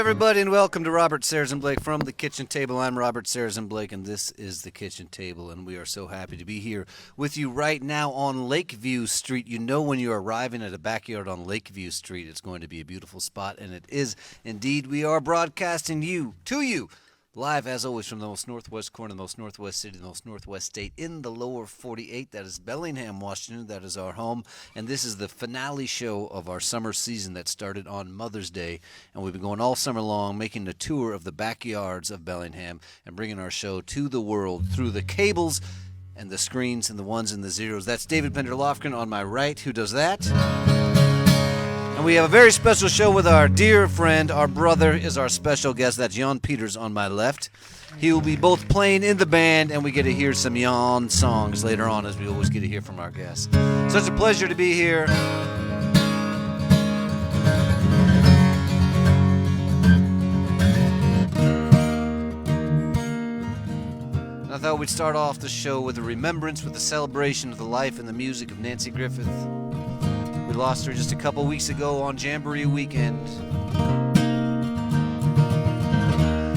everybody, and welcome to Robert Sarazin Blake from the Kitchen Table. I'm Robert Sarazin Blake, and this is the Kitchen Table, and we are so happy to be here with you right now on Lakeview Street. You know, when you're arriving at a backyard on Lakeview Street, it's going to be a beautiful spot, and it is indeed. We are broadcasting to you live, as always, from the most northwest corner, the most northwest city, the most northwest state in the lower 48. That is Bellingham, Washington. That is our home. And this is the finale show of our summer season that started on Mother's Day. And we've been going all summer long, making a tour of the backyards of Bellingham and bringing our show to the world through the cables and the screens and the ones and the zeros. That's David Pender Lofgren on my right. Who does that? And we have a very special show with our dear friend. Our brother is our special guest. That's Jan Peters on my left. He will be both playing in the band, and we get to hear some Jan songs later on, as we always get to hear from our guests. Such a pleasure to be here. And I thought we'd start off the show with a remembrance, with a celebration of the life and the music of Nancy Griffith. We lost her just a couple weeks ago on Jamboree weekend.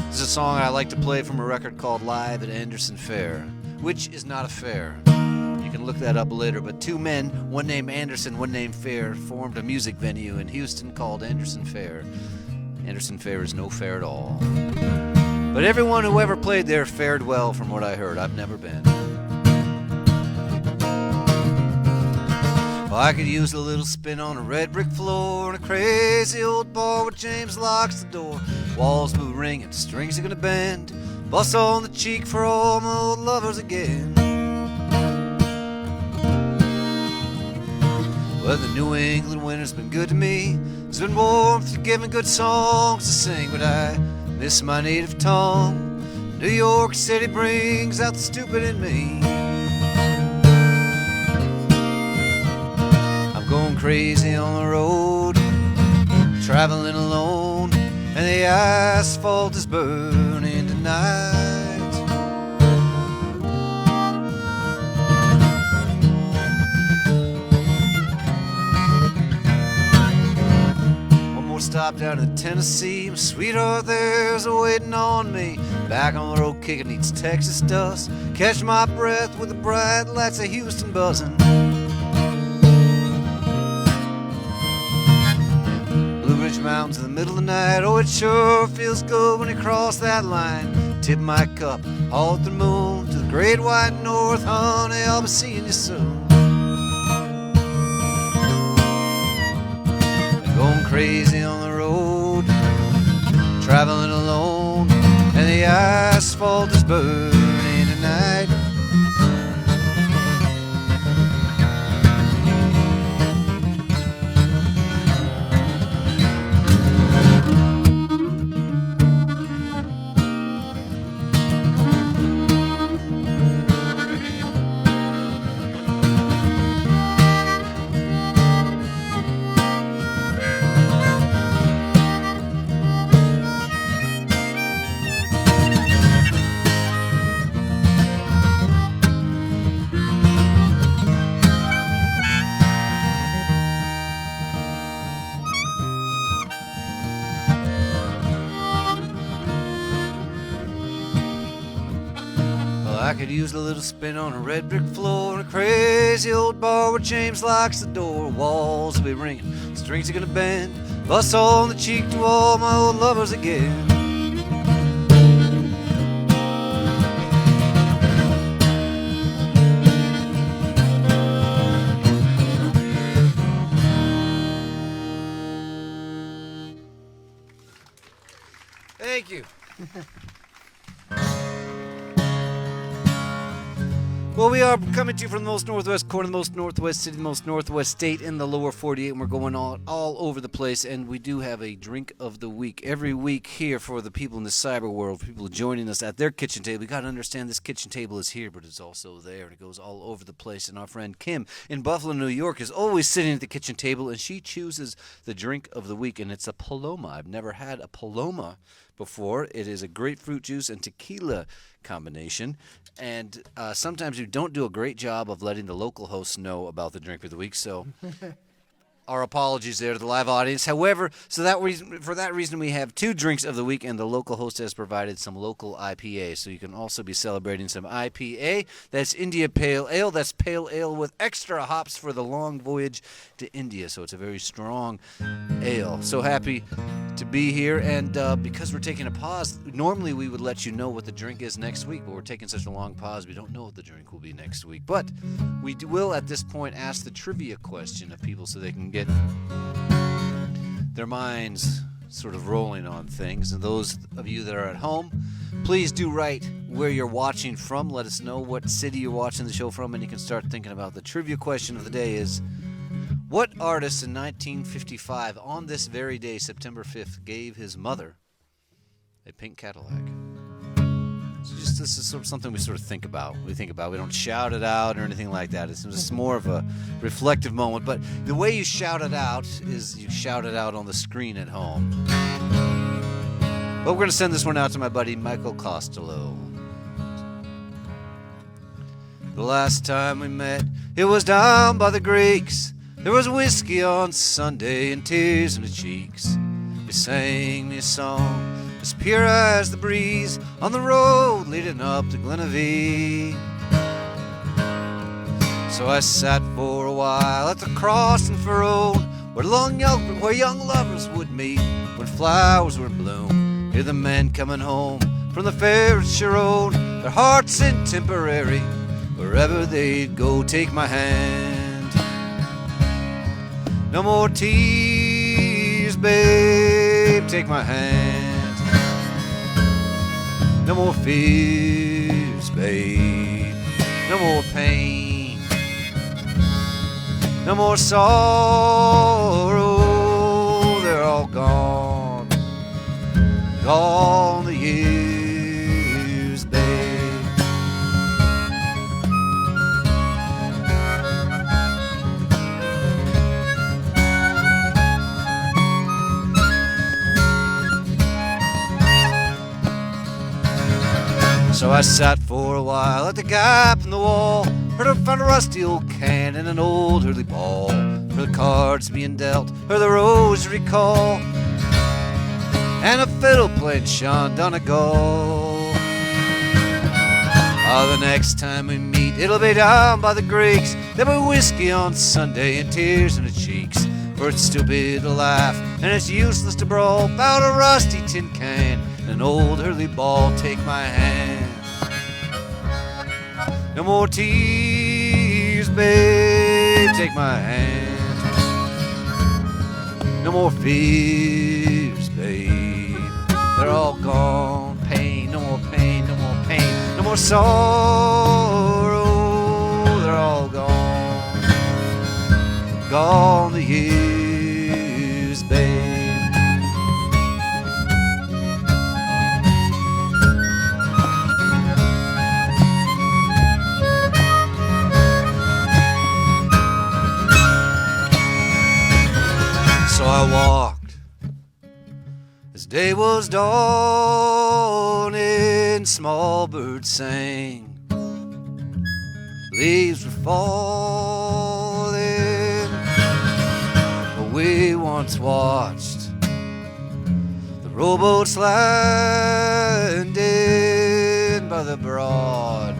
This is a song I like to play from a record called Live at Anderson Fair, which is not a fair. You can look that up later, but two men, one named Anderson, one named Fair, formed a music venue in Houston called Anderson Fair. Anderson Fair is no fair at all. But everyone who ever played there fared well from what I heard. I've never been. Well, I could use a little spin on a red brick floor and a crazy old bar where James locks the door. Walls will ring and strings are gonna bend. Bust on the cheek for all my old lovers again. Well, the New England winter's been good to me. It's been warmth, giving good songs to sing, but I miss my native tongue. New York City brings out the stupid in me. Going crazy on the road, traveling alone, and the asphalt is burning tonight. One more stop down in Tennessee, my sweetheart there's a waiting on me. Back on the road kicking eats Texas dust, catch my breath with the bright lights of Houston buzzing. Mountains in the middle of the night. Oh, it sure feels good when you cross that line. Tip my cup all at the moon to the great white north. Honey, I'll be seeing you soon. Going crazy on the road, traveling alone, and the asphalt is burning tonight. I could use a little spin on a red brick floor and a crazy old bar where James locks the door. Walls will be ringing, strings are gonna bend, bust on the cheek to all my old lovers again. Thank you. Well, we are coming to you from the most northwest corner, the most northwest city, the most northwest state in the lower 48, and we're going all over the place, and we do have a drink of the week every week here for the people in the cyber world, people joining us at their kitchen table. You got to understand this kitchen table is here, but it's also there, and it goes all over the place, and our friend Kim in Buffalo, New York is always sitting at the kitchen table, and she chooses the drink of the week, and it's a Paloma. I've never had a Paloma before. It is a grapefruit juice and tequila combination, and sometimes you don't do a great job of letting the local hosts know about the drink of the week, so our apologies there to the live audience. However, for that reason, we have 2 drinks of the week, and the local host has provided some local IPA. So you can also be celebrating some IPA. That's India Pale Ale. That's pale ale with extra hops for the long voyage to India. So it's a very strong ale. So happy to be here, and because we're taking a pause, normally we would let you know what the drink is next week, but we're taking such a long pause, we don't know what the drink will be next week. But we will, at this point, ask the trivia question of people so they can get their minds sort of rolling on things. And those of you that are at home, please do write where you're watching from. Let us know what city you're watching the show from, and you can start thinking about the trivia question of the day is, what artist in 1955, on this very day, September 5th, gave his mother a pink Cadillac? So this is sort of something we sort of think about. We don't shout it out or anything like that. It's just more of a reflective moment. But the way you shout it out is you shout it out on the screen at home. But we're going to send this one out to my buddy Michael Costello. The last time we met, it was down by the Greeks. There was whiskey on Sunday and tears in the cheeks. You sang me a song as pure as the breeze on the road leading up to Glenavee. So I sat for a while at the crossing for road where young lovers would meet when flowers were in bloom. Hear the men coming home from the Fairshire Road, their hearts in Tipperary, wherever they'd go, take my hand. No more tears, babe, take my hand. No more fears, babe, no more pain. No more sorrow, they're all gone. Gone the years, babe. So I sat for a while at the gap in the wall, found a rusty old can and an old hurley ball, heard the cards being dealt, heard the rosary call, and a fiddle playing Sean Donegal. The next time we meet, it'll be down by the Greeks. There'll be whiskey on Sunday and tears in the cheeks, for it's stupid to laugh and it's useless to brawl about a rusty tin can and an old hurley ball, take my hand. No more tears, babe, take my hand. No more fears, babe, they're all gone. Pain, no more pain, no more pain. No more sorrow, they're all gone. Gone the years, babe. So I walked as day was dawning, small birds sang, leaves were falling. But we once watched the rowboats landing by the broad,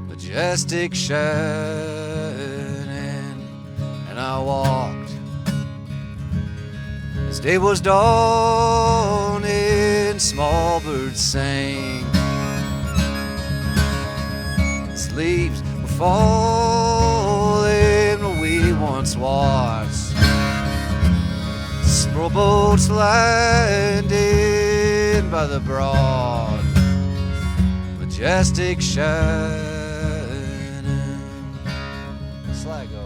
majestic shining, and I walked as day was dawning, small birds sang, as leaves were falling, where we once watched rowboats landing by the broad, majestic shining. Sligo.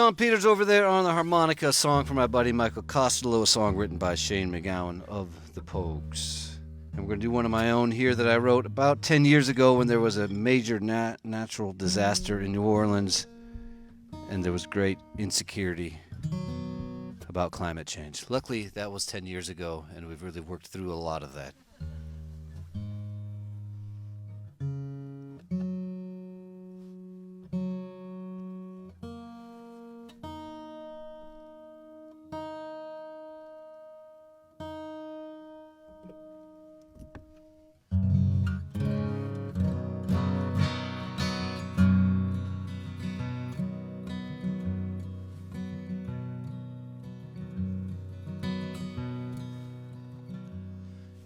Jan Peters over there on the harmonica, a song from my buddy Michael Costello, a song written by Shane McGowan of the Pogues. And we're going to do one of my own here that I wrote about 10 years ago when there was a major natural disaster in New Orleans and there was great insecurity about climate change. Luckily, that was 10 years ago, and we've really worked through a lot of that.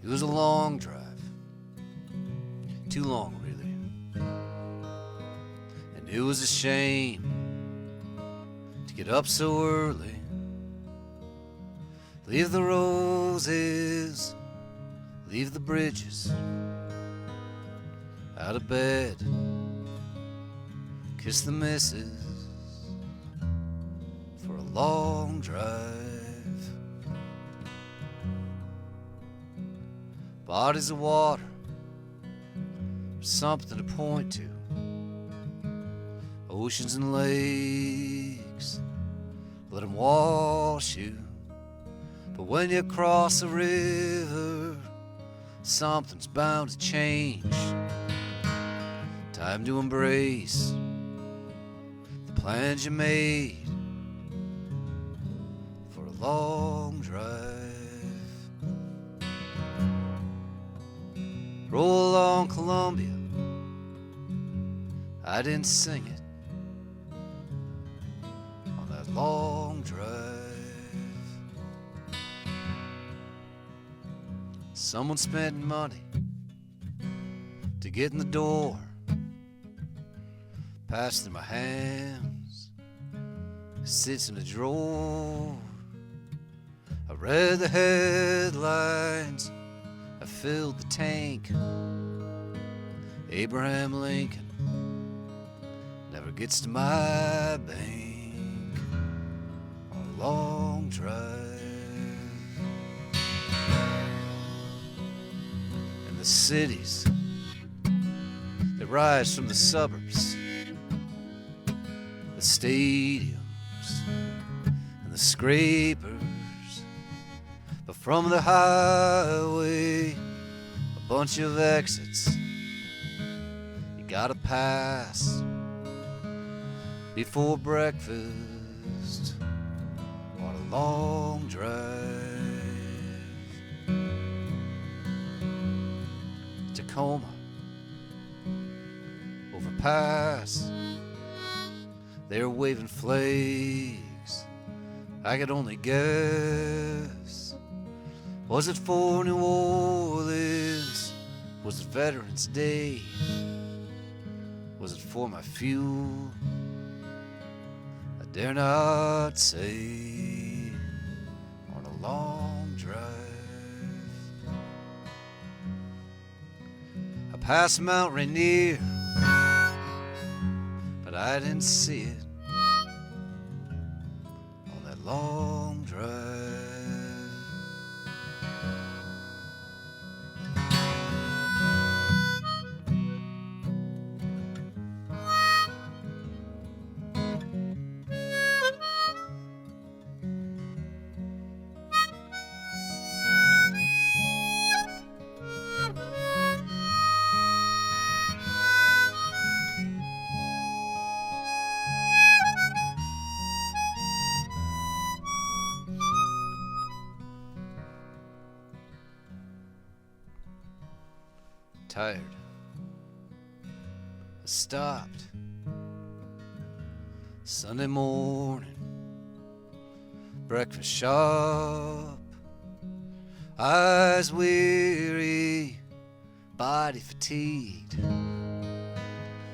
It was a long drive, too long really, and it was a shame to get up so early, leave the roses, leave the bridges, out of bed, kiss the missus for a long drive. Bodies of water, something to point to. Oceans and lakes, let them wash you. But when you cross a river, something's bound to change. Time to embrace the plans you made for a long drive. Roll along Columbia, I didn't sing it on that long drive. Someone spending money to get in the door, passed through my hands, sits in a drawer. I read the headlines, I filled the tank. Abraham Lincoln never gets to my bank on a long drive. And the cities that rise from the suburbs, the stadiums and the scrapers, but from the highway, a bunch of exits you gotta pass before breakfast on a long drive. Tacoma, overpass, they're waving flags. I could only guess. Was it for New Orleans? Was it Veterans Day? Was it for my fuel? I dare not say on a long drive. I passed Mount Rainier, but I didn't see it on that long drive. Tired. I stopped Sunday morning, breakfast shop, eyes weary, body fatigued,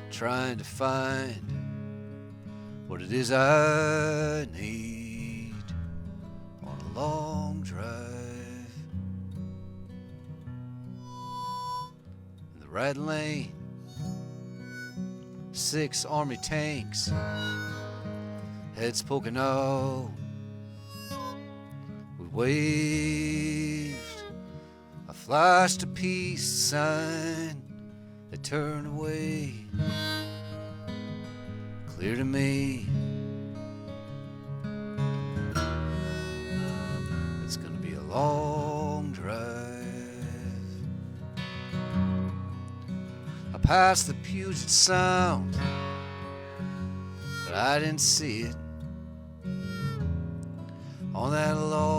trying to find what it is I need on a long drive. Right lane, 6 army tanks heads poking out. We waved a flash to peace sign. They turned away. Clear to me, it's gonna be a long drive. I passed the Puget Sound, but I didn't see it on that long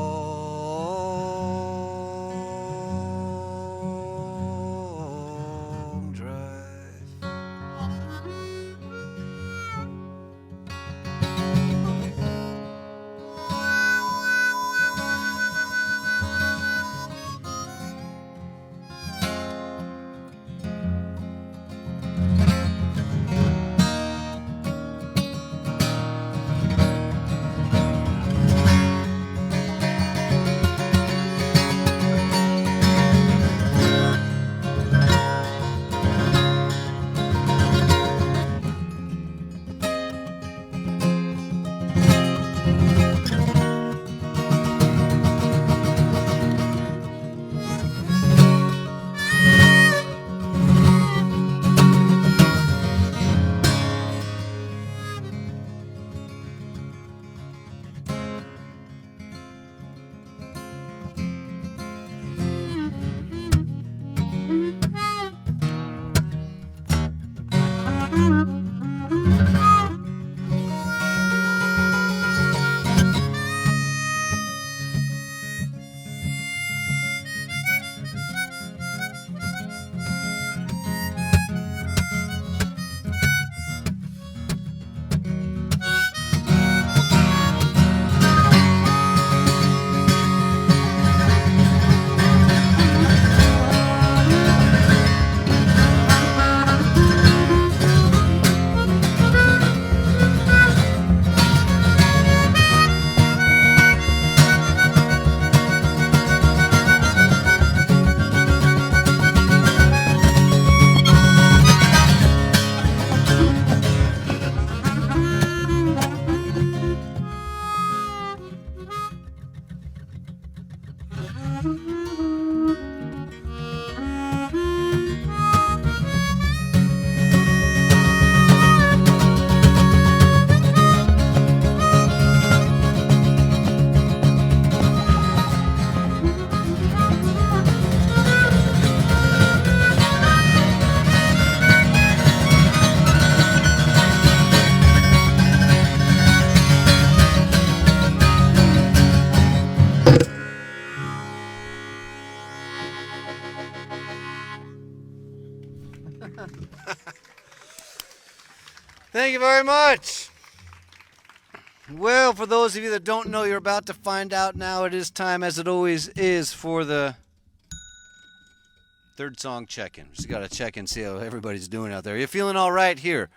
drive. Thank you very much. Well, for those of you that don't know, you're about to find out now. It is time, as it always is, for the third song check-in. Just got to check and see how everybody's doing out there. You feeling all right here?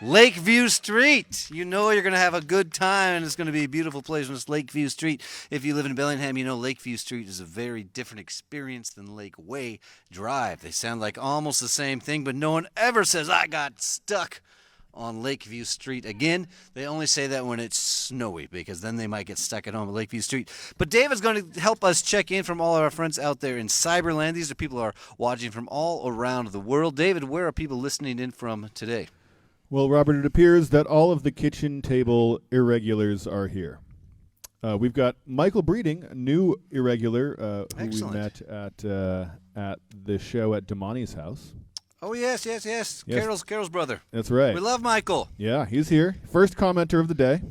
Lakeview Street. You know you're going to have a good time, and it's going to be a beautiful place when it's Lakeview Street. If you live in Bellingham, you know Lakeview Street is a very different experience than Lakeway Drive. They sound like almost the same thing, but no one ever says, I got stuck on Lakeview Street again. They only say that when it's snowy, because then they might get stuck at home at Lakeview Street. But David's going to help us check in from all of our friends out there in Cyberland. These are people who are watching from all around the world. David, where are people listening in from today? Well, Robert, it appears that all of the kitchen table irregulars are here. We've got Michael Breeding, a new irregular who we met at the show at Damani's house. Oh, yes. Carol's brother. That's right. We love Michael. Yeah, he's here. First commenter of the day.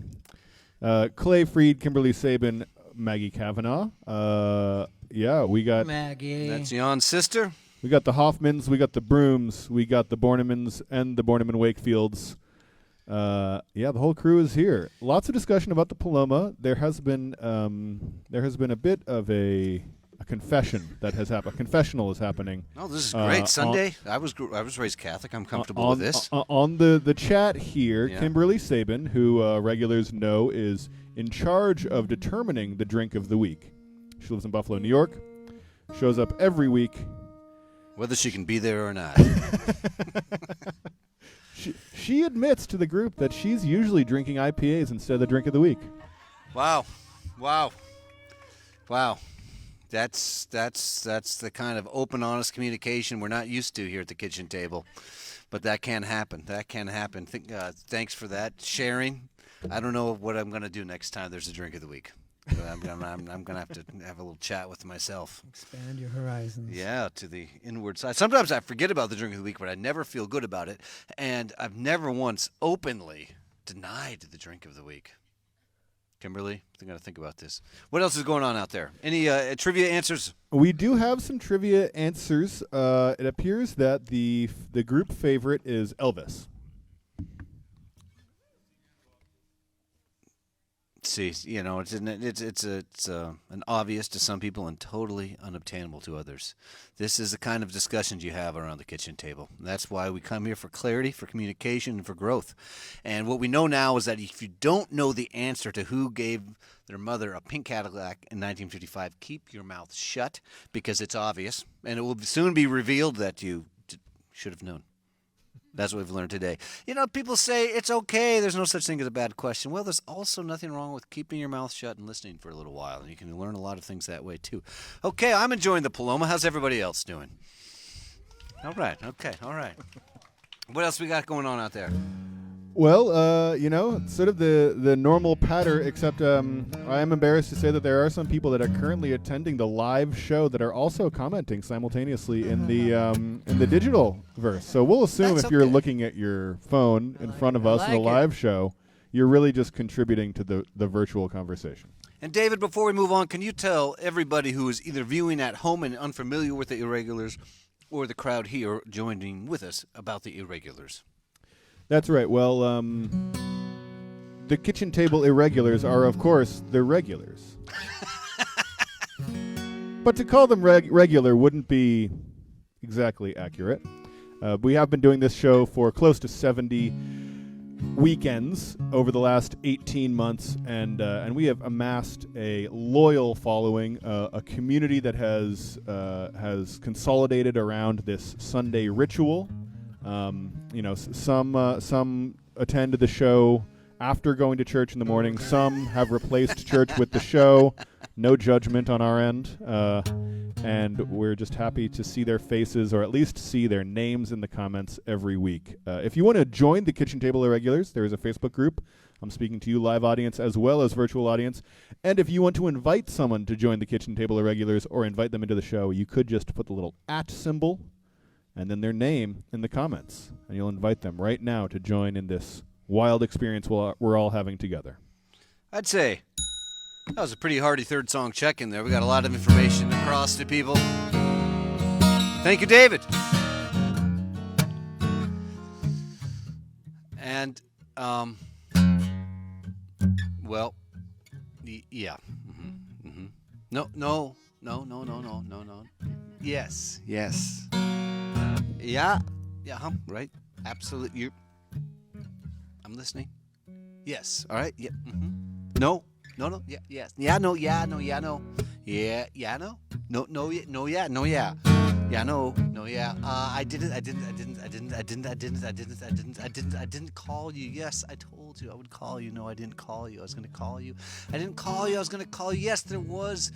Clay Freed, Kimberly Sabin, Maggie Kavanaugh. We got Maggie. That's Jan's sister. We got the Hoffmans, we got the Brooms, we got the Bornemans and the Borneman Wakefields. The whole crew is here. Lots of discussion about the Paloma. There has been a bit of a confession that has happened. A confessional is happening. Oh, this is great. Sunday. I was raised Catholic. I'm comfortable with this. On the chat here, Yeah. Kimberly Sabin, who regulars know is in charge of determining the drink of the week. She lives in Buffalo, New York. Shows up every week. Whether she can be there or not. She admits to the group that she's usually drinking IPAs instead of the drink of the week. Wow. That's the kind of open, honest communication we're not used to here at the kitchen table. But that can happen. Thanks for that sharing. I don't know what I'm going to do next time there's a drink of the week. I'm going to have to have a little chat with myself. Expand your horizons. Yeah, to the inward side. Sometimes I forget about the drink of the week, but I never feel good about it. And I've never once openly denied the drink of the week. Kimberly, I got to think about this. What else is going on out there? Any trivia answers? We do have some trivia answers. It appears that the group favorite is Elvis. See, it's an obvious to some people and totally unobtainable to others. This is the kind of discussions you have around the kitchen table. That's why we come here, for clarity, for communication, and for growth. And what we know now is that if you don't know the answer to who gave their mother a pink Cadillac in 1955, keep your mouth shut, because it's obvious, and it will soon be revealed that you should have known. That's what we've learned today. People say it's okay, there's no such thing as a bad question. Well, there's also nothing wrong with keeping your mouth shut and listening for a little while, and you can learn a lot of things that way, too. Okay, I'm enjoying the Paloma. How's everybody else doing? All right. What else we got going on out there? Well, sort of the normal patter, except I am embarrassed to say that there are some people that are currently attending the live show that are also commenting simultaneously in the digital verse. So we'll assume That's if you're okay. looking at your phone in front of us in the like it. live show, you're really just contributing to the virtual conversation. And David, before we move on, can you tell everybody who is either viewing at home and unfamiliar with the Irregulars, or the crowd here joining with us, about the Irregulars? That's right. Well, the kitchen table Irregulars are, of course, the regulars. But to call them regular wouldn't be exactly accurate. We have been doing this show for close to 70 weekends over the last 18 months, and we have amassed a loyal following, a community that has consolidated around this Sunday ritual. Some attend the show after going to church in the morning. Some have replaced church with the show. No judgment on our end. And we're just happy to see their faces, or at least see their names in the comments every week. If you want to join the Kitchen Table Irregulars, there is a Facebook group. I'm speaking to you, live audience, as well as virtual audience. And if you want to invite someone to join the Kitchen Table Irregulars or invite them into the show, you could just put the little @ symbol and then their name in the comments, and you'll invite them right now to join in this wild experience we're all having together. I'd say that was a pretty hearty third song check in there. We got a lot of information across to people. Thank you, David. And, yeah. No. Yes. Yeah, right. Absolutely. I'm listening. Yes. All right. Yeah. No. Yeah. Yes. Yeah. No. Yeah. No. Yeah. No. Yeah. Yeah. No. No. No. Yeah. No. Yeah. No. Yeah. Yeah. No. No. Yeah. I didn't call you. Yes, I told you I would call you. No, I didn't call you. I was going to call you. I didn't call you. I was going to call you. Yes, there was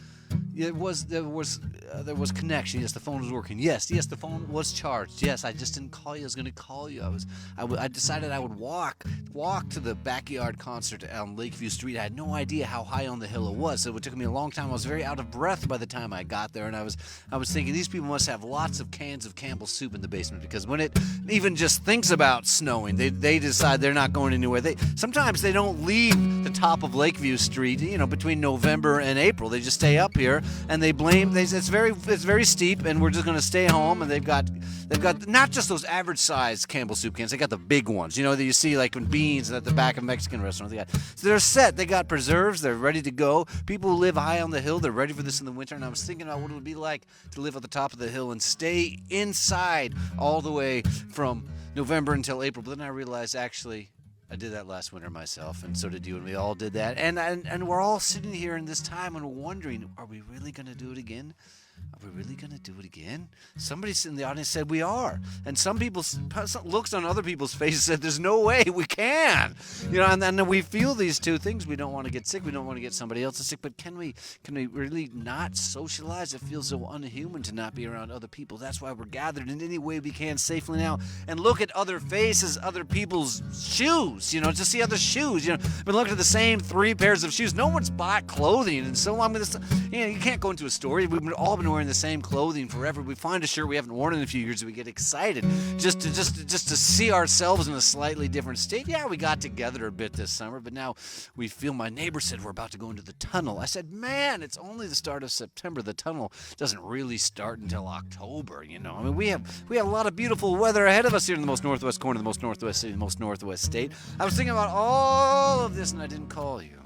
connection. Yes, the phone was working. Yes, the phone was charged. Yes, I just didn't call you. I was going to call you. I decided I would walk to the backyard concert on Lakeview Street. I had no idea how high on the hill it was, so it took me a long time. I was very out of breath by the time I got there, and I was thinking these people must have lots of cans of Campbell's Soup in the basement, because when it even just thinks about snowing, they decide they're not going anywhere. Sometimes they don't leave the top of Lakeview Street, between November and April. They just stay up here, and they blame. It's very steep, and we're just going to stay home. And they've got not just those average sized Campbell's Soup cans. They got the big ones, that you see like in Beans at the back of Mexican restaurants. They're set. They got preserves. They're ready to go. People who live high on the hill, they're ready for this in the winter. And I was thinking about what it would be like to live at the top of the hill and stay inside all the way from November until April. But then I realized, actually, I did that last winter myself, and so did you, and we all did that. And we're all sitting here in this time and we're wondering, are we really going to do it again? Are we really going to do it again? Somebody in the audience said we are. And some looks on other people's faces said there's no way we can. And then we feel these two things. We don't want to get sick. We don't want to get somebody else sick. But can we really not socialize? It feels so unhuman to not be around other people. That's why we're gathered in any way we can safely now. And look at other faces, other people's shoes, to see other shoes. I've been looking at the same 3 pairs of shoes. No one's bought clothing in so long. You can't go into a store. We've all been wearing the same clothing forever. We find a shirt we haven't worn in a few years and we get excited just to see ourselves in a slightly different state. Yeah, we got together a bit this summer, but now we feel. My neighbor said we're about to go into the tunnel. I said, man, it's only the start of September. The tunnel doesn't really start until October. We have a lot of beautiful weather ahead of us here in the most northwest corner of the most northwest city, the most northwest state. I was thinking about all of this and I didn't call you.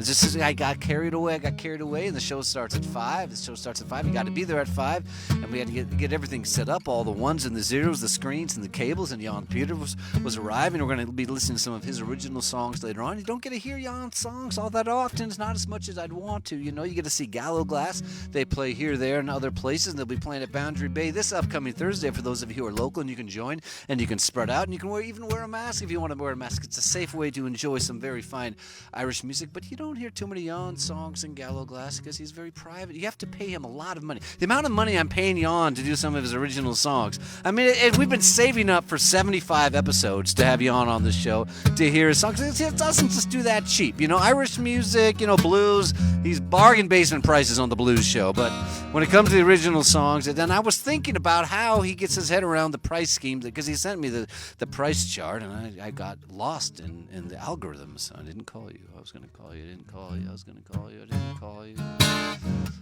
I got carried away, and the show starts at 5. You got to be there at 5, and we had to get everything set up, all the ones and the zeros, the screens and the cables, and Jan Peter was arriving. We're going to be listening to some of his original songs later on. You don't get to hear Jan's songs all that often. It's not as much as I'd want to. You get to see Gallo Glass. They play here, there, and other places, and they'll be playing at Boundary Bay this upcoming Thursday for those of you who are local, and you can join, and you can spread out, and you can even wear a mask if you want to wear a mask. It's a safe way to enjoy some very fine Irish music, but you don't hear too many Jan songs in Gallo Glass because he's very private. You have to pay him a lot of money. The amount of money I'm paying Jan to do some of his original songs. I mean, we've been saving up for 75 episodes to have Jan on the show to hear his songs. It doesn't just do that cheap. Irish music, blues, he's bargain basement prices on the blues show. But when it comes to the original songs, then I was thinking about how he gets his head around the price scheme because he sent me the price chart and I got lost in the algorithms. I didn't call you. I was going to call you. I didn't call you. I was going to call you. I didn't call you.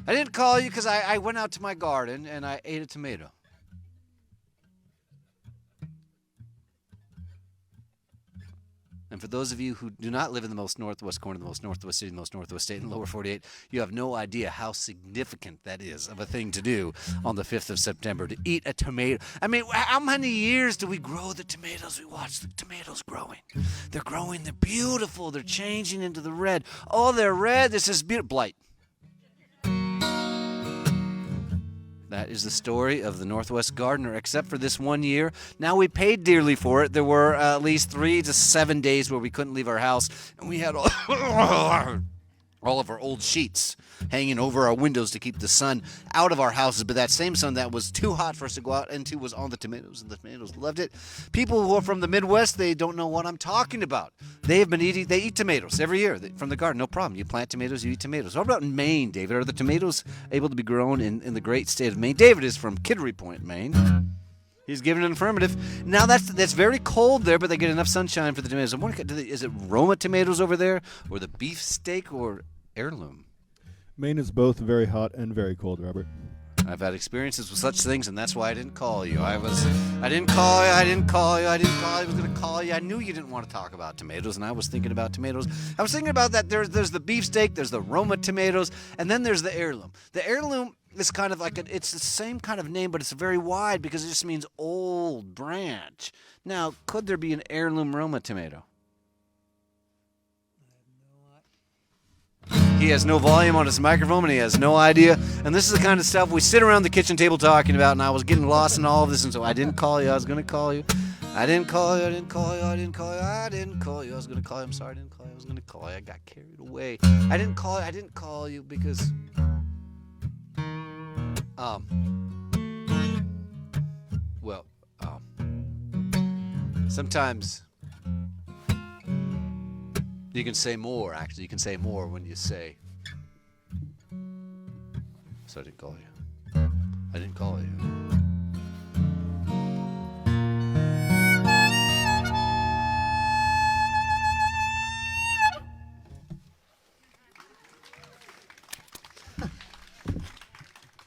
I didn't call you because I went out to my garden and I ate a tomato. And for those of you who do not live in the most northwest corner, the most northwest city, the most northwest state, in the lower 48, you have no idea how significant that is of a thing to do on the 5th of September, to eat a tomato. I mean, how many years do we grow the tomatoes? We watch the tomatoes growing. They're growing. They're beautiful. They're changing into the red. Oh, they're red. This is beautiful. Blight. That is the story of the Northwest Gardener, except for this one year. Now we paid dearly for it. There were at least 3 to 7 days where we couldn't leave our house, and we had all of our old sheets hanging over our windows to keep the sun out of our houses. But that same sun that was too hot for us to go out into was on the tomatoes, and the tomatoes loved it. People who are from the Midwest, they don't know what I'm talking about. They eat tomatoes every year from the garden, no problem. You plant tomatoes, you eat tomatoes. What about in Maine, David? Are the tomatoes able to be grown in the great state of Maine? David is from Kittery Point, Maine. He's given an affirmative. Now that's very cold there, but they get enough sunshine for the tomatoes. I'm wondering, is it Roma tomatoes over there, or the beefsteak, or heirloom? Maine is both very hot and very cold, Robert. I've had experiences with such things, and that's why I didn't call you. I didn't call you. I was going to call you. I knew you didn't want to talk about tomatoes, and I was thinking about tomatoes. I was thinking about that. There's the beefsteak, there's the Roma tomatoes, and then there's the heirloom. The heirloom is kind of like it's the same kind of name, but it's very wide because it just means old branch. Now, could there be an heirloom Roma tomato? He has no volume on his microphone, and he has no idea. And this is the kind of stuff we sit around the kitchen table talking about, and I was getting lost in all of this, and so I didn't call you. I was going to call you. I didn't call you. I didn't call you. I didn't call you. I didn't call you. I was going to call you. I'm sorry I didn't call you. I was going to call you. I got carried away. I didn't call you. I didn't call you because... sometimes... You can say more, actually. You can say more when you say. So I didn't call you. I didn't call you.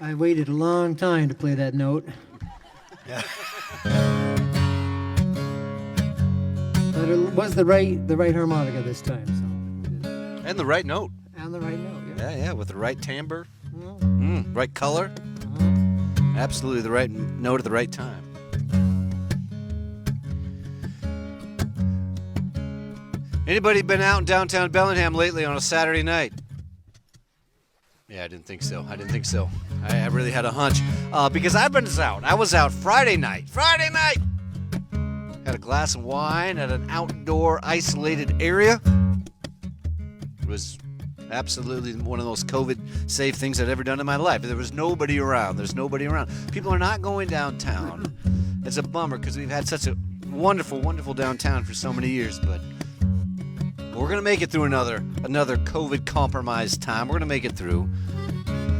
I waited a long time to play that note. Yeah. But it was the right harmonica this time. So. And the right note. And the right note, yeah. Yeah, with the right timbre. Mm. Right color. Absolutely the right note at the right time. Anybody been out in downtown Bellingham lately on a Saturday night? Yeah, I didn't think so. I really had a hunch. Because I was out Friday night. Had a glass of wine at an outdoor isolated area. It was absolutely one of those COVID-safe things I'd ever done in my life. There was nobody around. There's nobody around. People are not going downtown. It's a bummer because we've had such a wonderful, wonderful downtown for so many years, but we're going to make it through another COVID-compromised time. We're going to make it through.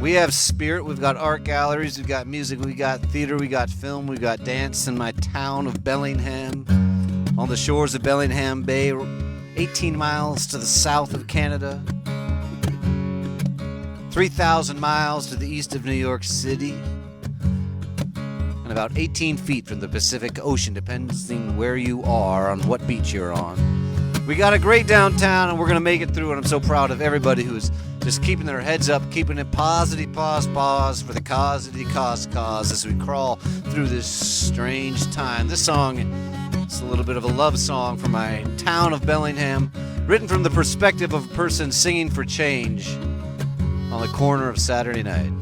We have spirit. We've got art galleries. We've got music. We've got theater. We've got film. We've got dance in my town of Bellingham, on the shores of Bellingham Bay, 18 miles to the south of Canada, 3,000 miles to the east of New York City, and about 18 feet from the Pacific Ocean, depending where you are, on what beach you're on. We got a great downtown, and we're going to make it through, and I'm so proud of everybody who's just keeping their heads up, keeping it positive, pause for the cause as we crawl through this strange time. This song is a little bit of a love song for my town of Bellingham, written from the perspective of a person singing for change on the corner of Saturday night.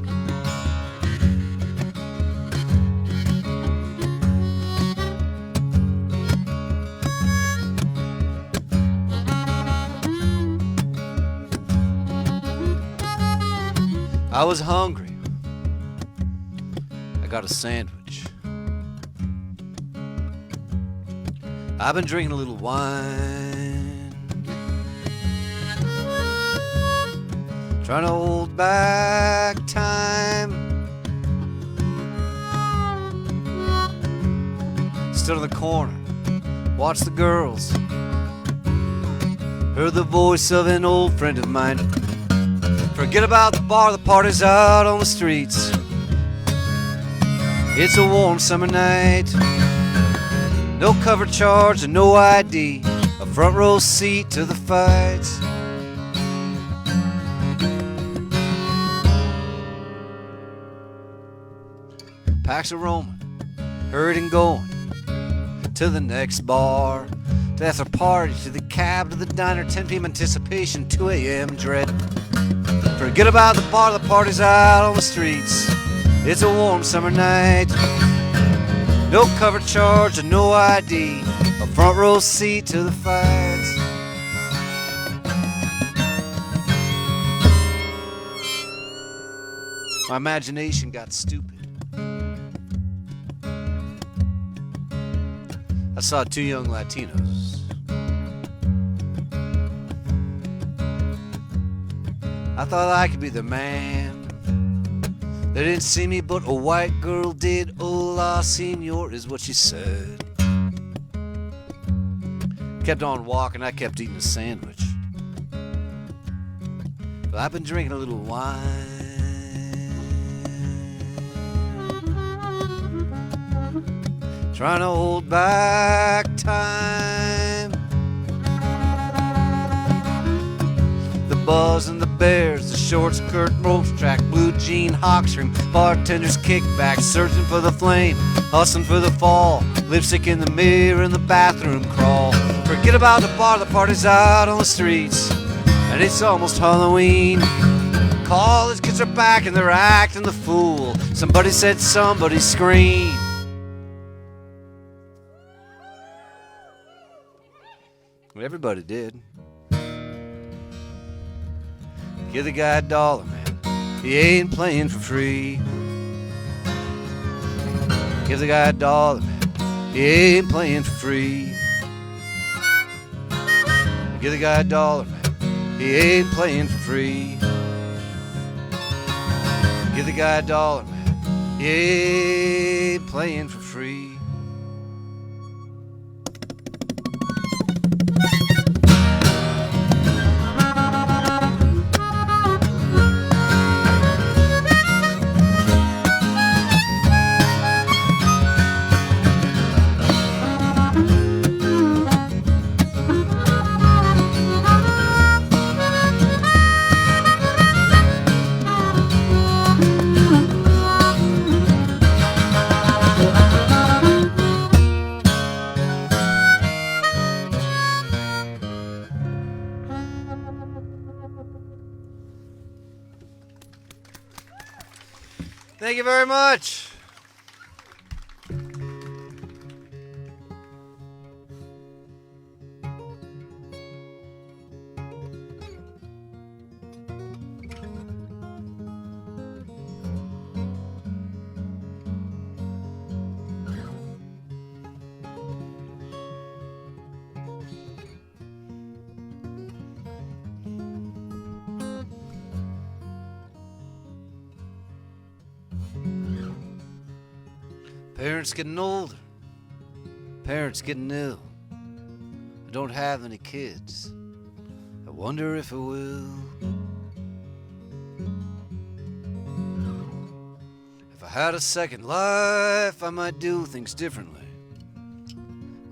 I was hungry. I got a sandwich. I've been drinking a little wine, trying to hold back time. Stood in the corner, watched the girls, heard the voice of an old friend of mine. Forget about the bar, the party's out on the streets. It's a warm summer night. No cover charge and no ID. A front row seat to the fights. Packs are roaming, hurrying going to the next bar. To after party, to the cab, to the diner, 10 p.m. anticipation, 2 a.m. dread. Forget about the bar, the party's out on the streets. It's a warm summer night. No cover charge and no ID. A front row seat to the fights. My imagination got stupid. I saw 2 young Latinos. I thought I could be the man. They didn't see me, but a white girl did. Hola, senor, is what she said. Kept on walking, I kept eating a sandwich. But I've been drinking a little wine, trying to hold back time. The buzz and the bears, the short skirt ropes track, blue jean hawk scream, bartenders kickback, searching for the flame, hustling for the fall, lipstick in the mirror in the bathroom crawl. Forget about the bar, the party's out on the streets, and it's almost Halloween. College kids are back and they're acting the fool. Somebody said somebody scream. Everybody did. Give the guy $1, man. He ain't playing for free. Give the guy $1, man. He ain't playing for free. Give the guy $1, man. He ain't playing for free. Give the guy $1, man. He ain't playing for free. Thank you very much. Parents getting older, parents getting ill. I don't have any kids. I wonder if I will. If I had a second life, I might do things differently.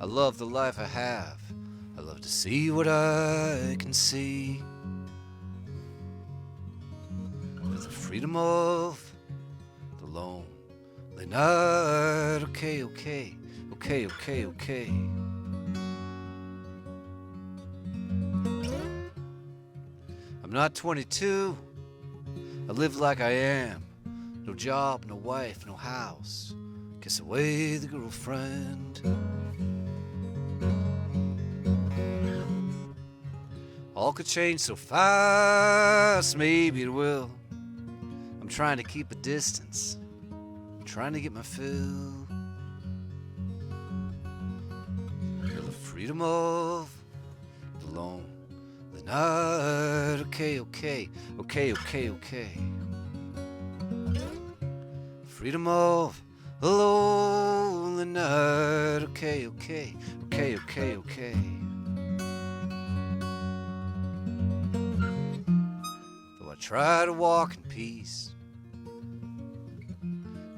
I love the life I have. I love to see what I can see. With the freedom of the lonely night. Okay, okay, okay, okay, okay. I'm not 22. I live like I am. No job, no wife, no house. Kiss away the girlfriend. All could change so fast, maybe it will. I'm trying to keep a distance, trying to get my fill. For the freedom of the lonely night. Okay, okay, okay, okay, okay. Freedom of the lonely night. Okay, okay, okay, okay, okay. Though I try to walk in peace,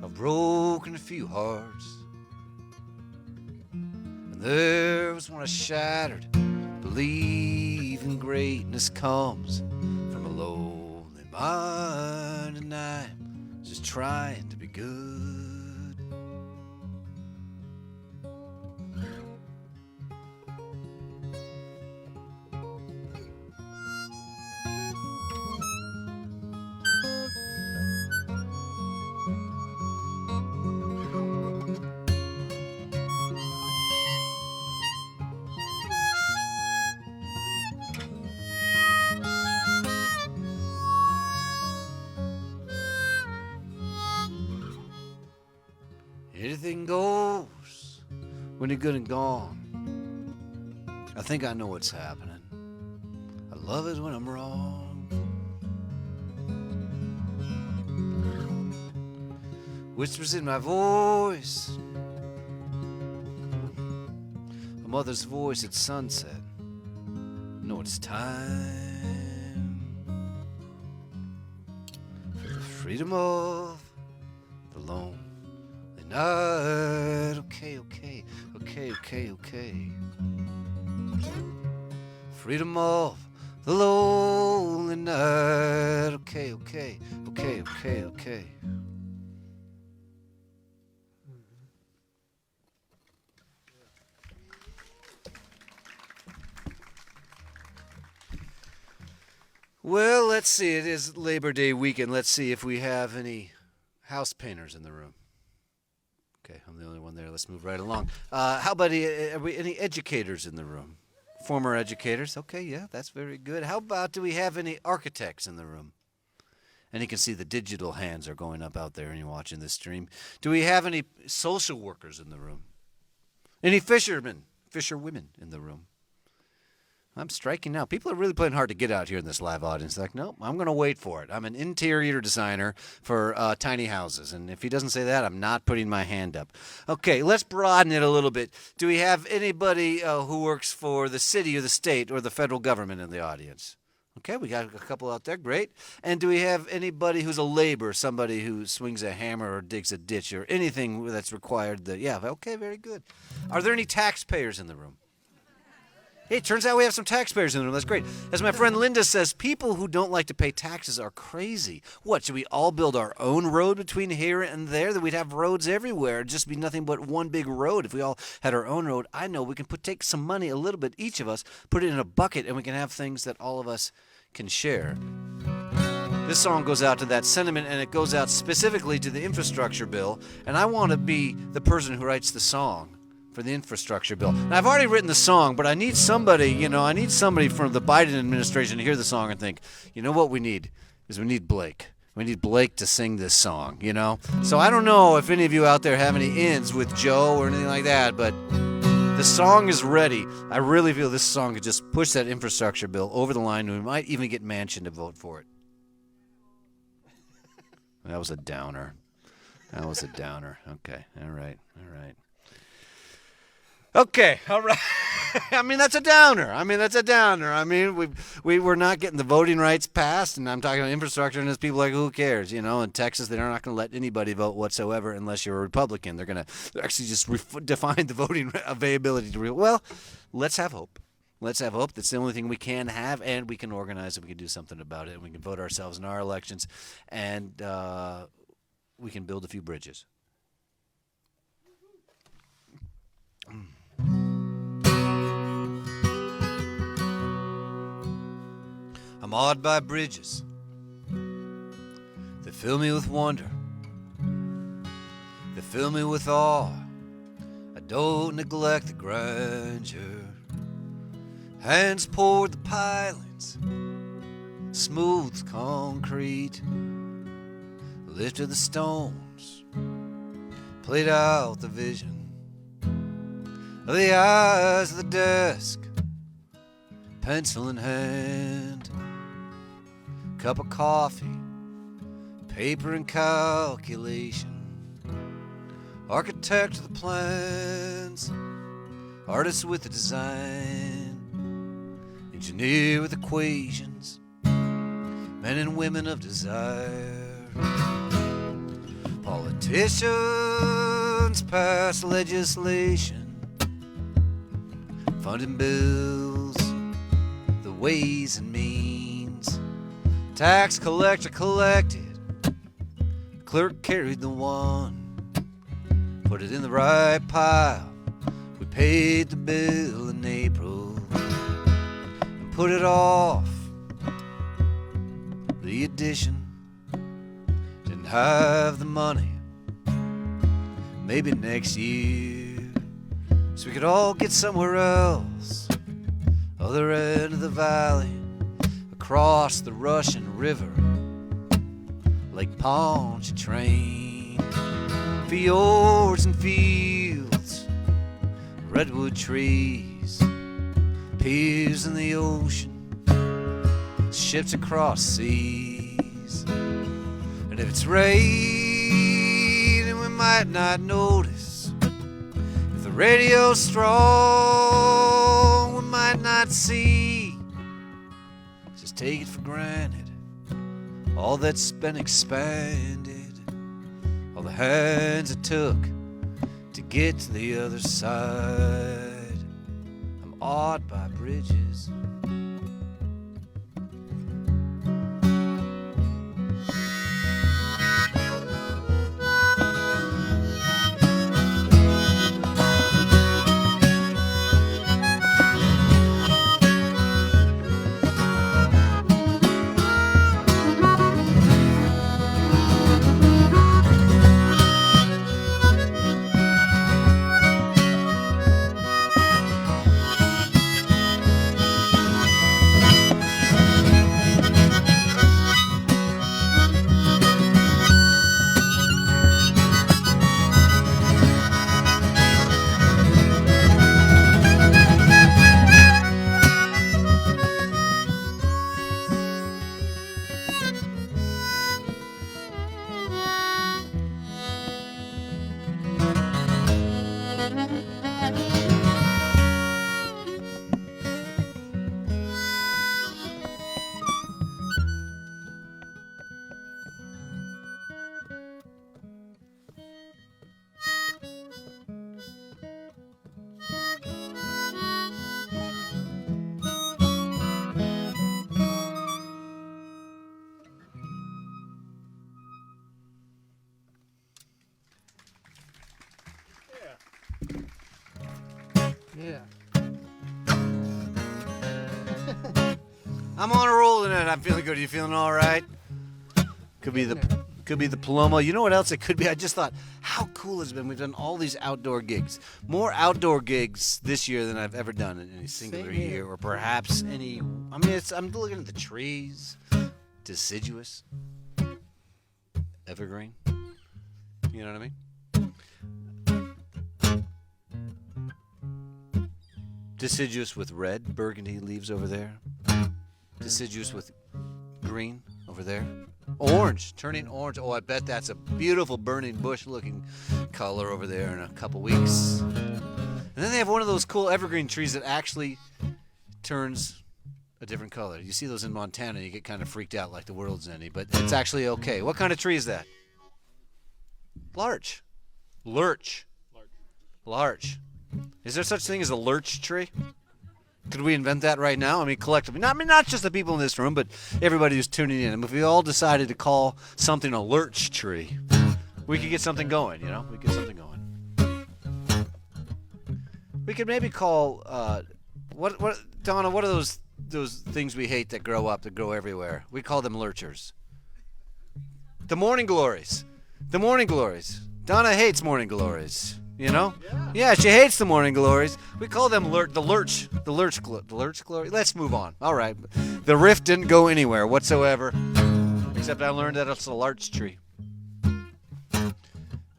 I've broken a few hearts. And there was one I shattered. Believing greatness comes from a lonely mind, and I'm just trying to be good. Anything goes when you're good and gone. I think I know what's happening. I love it when I'm wrong. Whispers in my voice, a mother's voice at sunset. I know it's time for the freedom of the lonely night. Okay, okay, okay, okay, okay. Freedom of the lonely night. Okay, okay, okay, okay, okay. Well, let's see. It is Labor Day weekend. Let's see if we have any house painters in the room. Okay, I'm the only one there. Let's move right along. How about any educators in the room? Former educators. Okay, yeah, that's very good. How about, do we have any architects in the room? And you can see the digital hands are going up out there and you're watching this stream. Do we have any social workers in the room? Any fisherwomen in the room? I'm striking now. People are really playing hard to get out here in this live audience. Like, nope, I'm going to wait for it. I'm an interior designer for tiny houses. And if he doesn't say that, I'm not putting my hand up. Okay, let's broaden it a little bit. Do we have anybody who works for the city or the state or the federal government in the audience? Okay, we got a couple out there. Great. And do we have anybody who's a laborer, somebody who swings a hammer or digs a ditch or anything that's required? Yeah, okay, very good. Are there any taxpayers in the room? Hey, it turns out we have some taxpayers in the room. That's great. As my friend Linda says, people who don't like to pay taxes are crazy. What, should we all build our own road between here and there? That we'd have roads everywhere. It'd just be nothing but one big road if we all had our own road. I know we can take some money, a little bit, each of us, put it in a bucket, and we can have things that all of us can share. This song goes out to that sentiment, and it goes out specifically to the infrastructure bill. And I want to be the person who writes the song for the infrastructure bill. Now, I've already written the song, but I need somebody, I need somebody from the Biden administration to hear the song and think, you know what we need Blake. We need Blake to sing this song, So I don't know if any of you out there have any ins with Joe or anything like that, but the song is ready. I really feel this song could just push that infrastructure bill over the line, and we might even get Manchin to vote for it. That was a downer. Okay, all right. Okay, all right. I mean, that's a downer. We're not getting the voting rights passed, and I'm talking about infrastructure, and there's people like, who cares? In Texas, they're not going to let anybody vote whatsoever unless you're a Republican. They're going to actually just define the voting availability to well, let's have hope. Let's have hope. That's the only thing we can have, and we can organize it. We can do something about it, and we can vote ourselves in our elections, and we can build a few bridges. I'm awed by bridges. They fill me with wonder. They fill me with awe. I don't neglect the grandeur. Hands poured the pilings, smooth concrete, lifted the stones, played out the vision of the eyes of the desk, pencil in hand, cup of coffee, paper and calculation, architect of the plans, artist with the design, engineer with equations, men and women of desire. Politicians pass legislation, funding bills, the ways and means. Tax collector collected, clerk carried the one, put it in the right pile. We paid the bill in April, put it off. The edition didn't have the money. Maybe next year, so we could all get somewhere else. Other end of the valley, across the Russian River, Lake Pontchartrain, fjords and fields, redwood trees, piers in the ocean, ships across seas. And if it's raining, we might not notice. If the radio's strong, we might not see. Just take it for granted, all that's been expanded, all the hands it took to get to the other side. Awed by bridges. Yeah. I'm on a roll tonight. I'm feeling good. Are you feeling all right? Could be the Paloma. You know what else it could be? I just thought, how cool has it been? We've done all these outdoor gigs. More outdoor gigs this year than I've ever done in any singular year, or perhaps any. I mean, I'm looking at the trees. Deciduous. Evergreen. You know what I mean? Deciduous with red burgundy leaves over there. Deciduous with green over there. Orange, turning orange. Oh, I bet that's a beautiful burning bush looking color over there in a couple weeks. And then they have one of those cool evergreen trees that actually turns a different color. You see those in Montana, you get kind of freaked out like the world's ending, but it's actually okay. What kind of tree is that? Larch. Lurch. Larch. Is there such thing as a lurch tree? Could we invent that right now? I mean, collectively. Not just the people in this room, but everybody who's tuning in. And if we all decided to call something a lurch tree, we could get something going, you know? We could get something going. We could maybe call, Donna, what are those things we hate that grow up, that grow everywhere? We call them lurchers. The morning glories. The morning glories. Donna hates morning glories. You know? Yeah, she hates the morning glories. We call them the lurch glory. Let's move on. All right. The riff didn't go anywhere whatsoever, except I learned that it's a larch tree.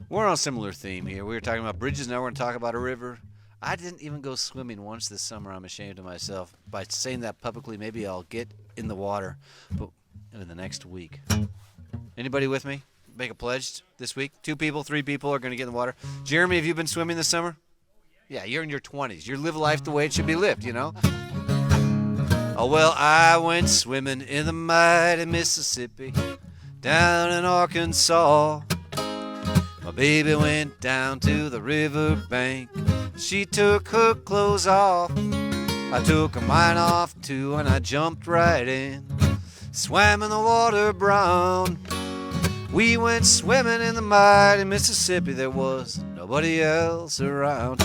We're on a similar theme here. We were talking about bridges, now we're going to talk about a river. I didn't even go swimming once this summer. I'm ashamed of myself. By saying that publicly, maybe I'll get in the water but in the next week. Anybody with me? Make a pledge this week. 2 people, 3 people are going to get in the water. Jeremy, have you been swimming this summer? Yeah, you're in your 20s. You live life the way it should be lived, you know? Oh, well, I went swimming in the mighty Mississippi down in Arkansas. My baby went down to the river bank. She took her clothes off. I took mine off too, and I jumped right in. Swam in the water brown. We went swimming in the mighty Mississippi. There was nobody else around.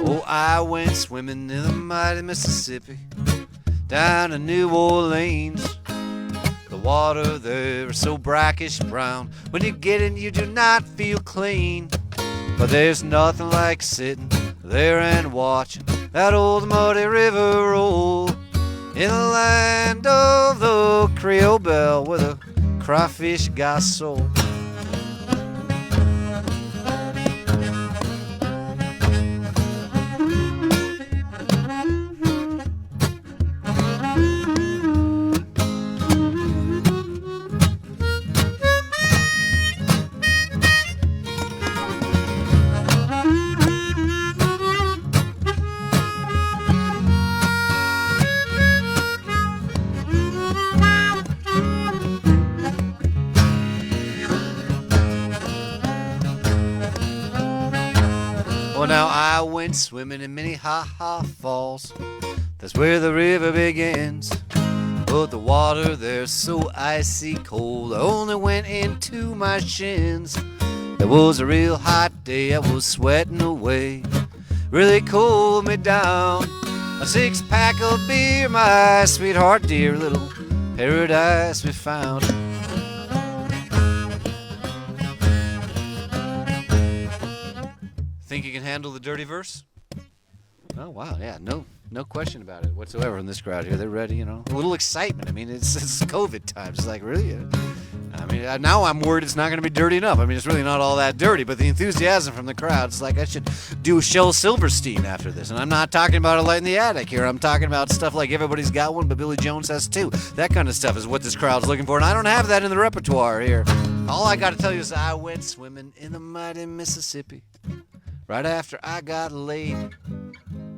Oh, I went swimming in the mighty Mississippi down to New Orleans. The water there is so brackish brown. When you get in, you do not feel clean. But there's nothing like sitting there and watching that old muddy river roll. In the land of the Creole Belle, where the crawfish got soul. Well, now I went swimming in Minnehaha Falls. That's where the river begins. But the water there's so icy cold, I only went into my shins. It was a real hot day, I was sweating away. Really cooled me down. A 6-pack of beer, my sweetheart dear, little paradise we found. Think you can handle the dirty verse? Oh, wow, yeah, no question about it whatsoever in this crowd here. They're ready, you know. A little excitement. I mean, it's COVID times. It's like, really? I mean, now I'm worried it's not going to be dirty enough. I mean, it's really not all that dirty, but the enthusiasm from the crowd, it's like I should do Shel Silverstein after this. And I'm not talking about a light in the attic here. I'm talking about stuff like Everybody's Got One, but Billy Jones has two. That kind of stuff is what this crowd's looking for, and I don't have that in the repertoire here. All I got to tell you is I went swimming in the mighty Mississippi right after I got laid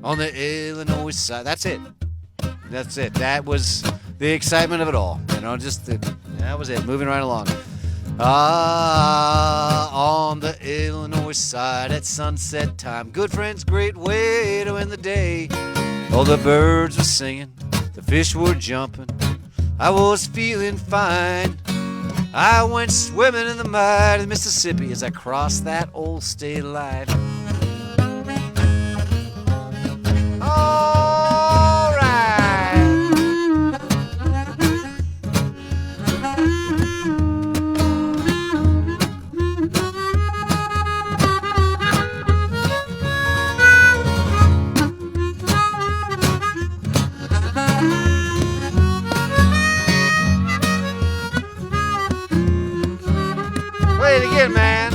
on the Illinois side. That's it. That's it. That was the excitement of it all. You know, that was it. Moving right along. On the Illinois side at sunset time. Good friends, great way to end the day. All the birds were singing, the fish were jumping. I was feeling fine. I went swimming in the mighty Mississippi as I crossed that old state line. All right. it, man.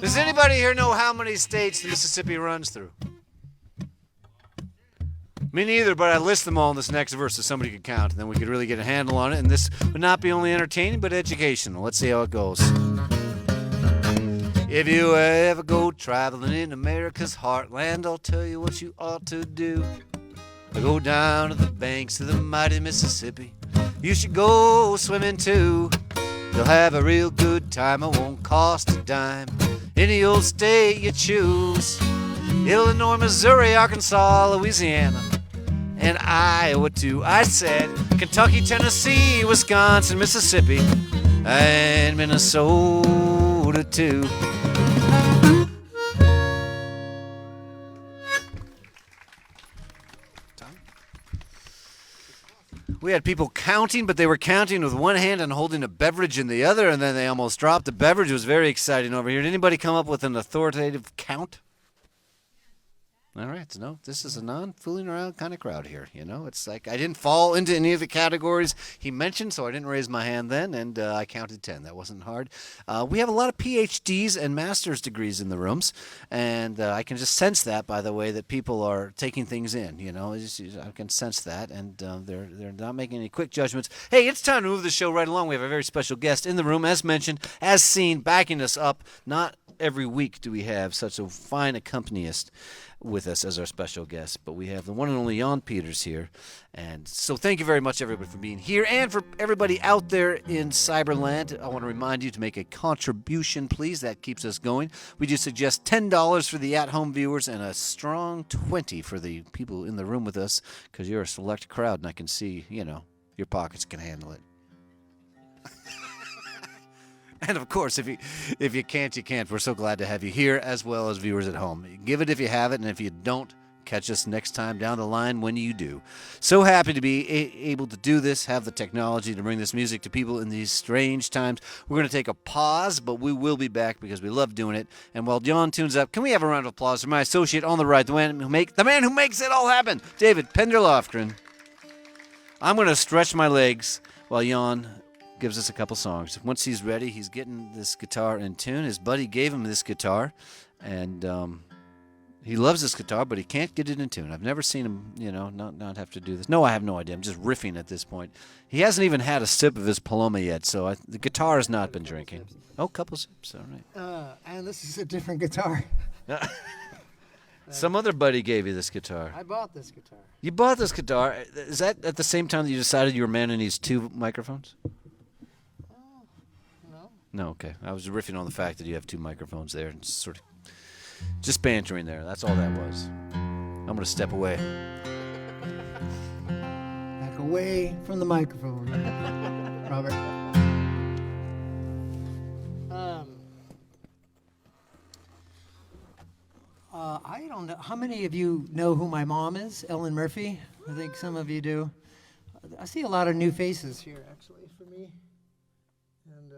Does anybody here know how many states the Mississippi runs through? Me neither, but I list them all in this next verse so somebody could count, and then we could really get a handle on it. And this would not be only entertaining, but educational. Let's see how it goes. If you ever go traveling in America's heartland, I'll tell you what you ought to do. Go down to the banks of the mighty Mississippi. You should go swimming too. You'll have a real good time, it won't cost a dime. Any old state you choose. Illinois, Missouri, Arkansas, Louisiana, and Iowa too. I said Kentucky, Tennessee, Wisconsin, Mississippi, and Minnesota too. We had people counting, but they were counting with one hand and holding a beverage in the other, and then they almost dropped the beverage. It was very exciting over here. Did anybody come up with an authoritative count? All right, no, this is a non-fooling around kind of crowd here, you know. It's like I didn't fall into any of the categories he mentioned, so I didn't raise my hand then, and I counted 10. That wasn't hard. We have a lot of PhDs and master's degrees in the rooms, and I can just sense that by the way that people are taking things in, you know. I can sense that, and they're not making any quick judgments. Hey, it's time to move the show right along. We have a very special guest in the room, as mentioned, as seen, backing us up. Not every week do we have such a fine accompanist with us as our special guest, but we have the one and only Jan Peters here. And so thank you very much, everybody, for being here. And for everybody out there in Cyberland, I want to remind you to make a contribution, please. That keeps us going. We do suggest $10 for the at-home viewers and a strong 20 for the people in the room with us, because you're a select crowd, and I can see, you know, your pockets can handle it. And of course, if you can't, you can't. We're so glad to have you here, as well as viewers at home. Give it if you have it, and if you don't, catch us next time down the line when you do. So happy to be able to do this, have the technology to bring this music to people in these strange times. We're going to take a pause, but we will be back because we love doing it. And while John tunes up, can we have a round of applause for my associate on the right, the man who makes it all happen, David Penderlofgren. I'm going to stretch my legs while Jan gives us a couple songs. Once he's ready, he's getting this guitar in tune. His buddy gave him this guitar, and he loves this guitar, but he can't get it in tune. I've never seen him, you know, not have to do this. No, I have no idea. I'm just riffing at this point. He hasn't even had a sip of his Paloma yet, so the guitar has not been drinking. Oh, couple sips, all right. And this is a different guitar. Some other buddy gave you this guitar. I bought this guitar. You bought this guitar. Is that at the same time that you decided you were a man who needs two microphones? No, okay. I was riffing on the fact that you have two microphones there and sort of just bantering there. That's all that was. I'm going to step away. Back away from the microphone, Robert. I don't know. How many of you know who my mom is? Ellen Murphy? I think some of you do. I see a lot of new faces here, actually, for me. And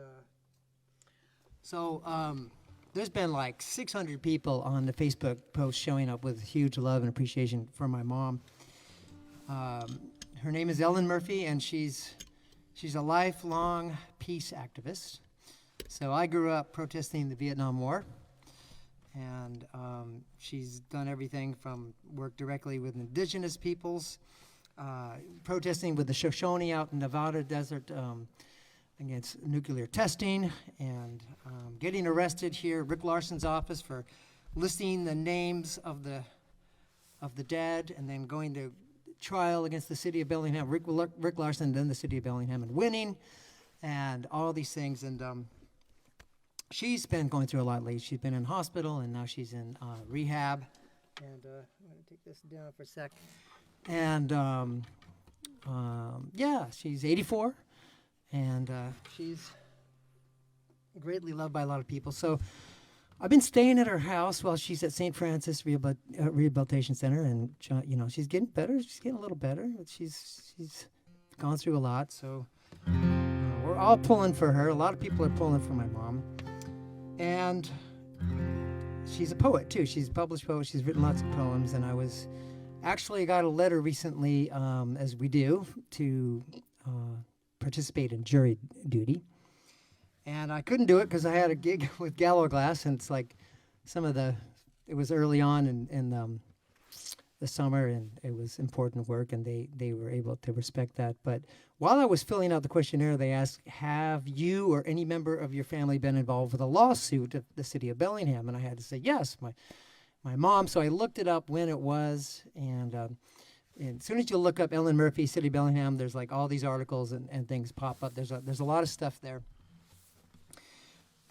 there's been like 600 people on the Facebook post showing up with huge love and appreciation for my mom. Her name is Ellen Murphy, and she's a lifelong peace activist. So I grew up protesting the Vietnam War, and she's done everything from work directly with indigenous peoples, protesting with the Shoshone out in Nevada desert, against nuclear testing, and getting arrested here, Rick Larson's office, for listing the names of the dead, and then going to trial against the city of Bellingham, Rick Larson, then the city of Bellingham, and winning, and all these things. And she's been going through a lot lately. She's been in hospital, and now she's in rehab. And I'm going to take this down for a sec. And she's 84. And she's greatly loved by a lot of people. So I've been staying at her house while she's at St. Francis Rehabilitation Center, and she's getting better. She's getting a little better. She's gone through a lot, so we're all pulling for her. A lot of people are pulling for my mom, and she's a poet too. She's a published poet. She's written lots of poems, and I got a letter recently, as we do, to participate in jury duty. And I couldn't do it because I had a gig with Gallo Glass, and it's like it was early on in the summer, and it was important work, and they were able to respect that. But while I was filling out the questionnaire, they asked, have you or any member of your family been involved with a lawsuit of the city of Bellingham? And I had to say yes, my mom. So I looked it up when it was, and as soon as you look up Ellen Murphy, City of Bellingham, there's like all these articles and things pop up. There's a lot of stuff there.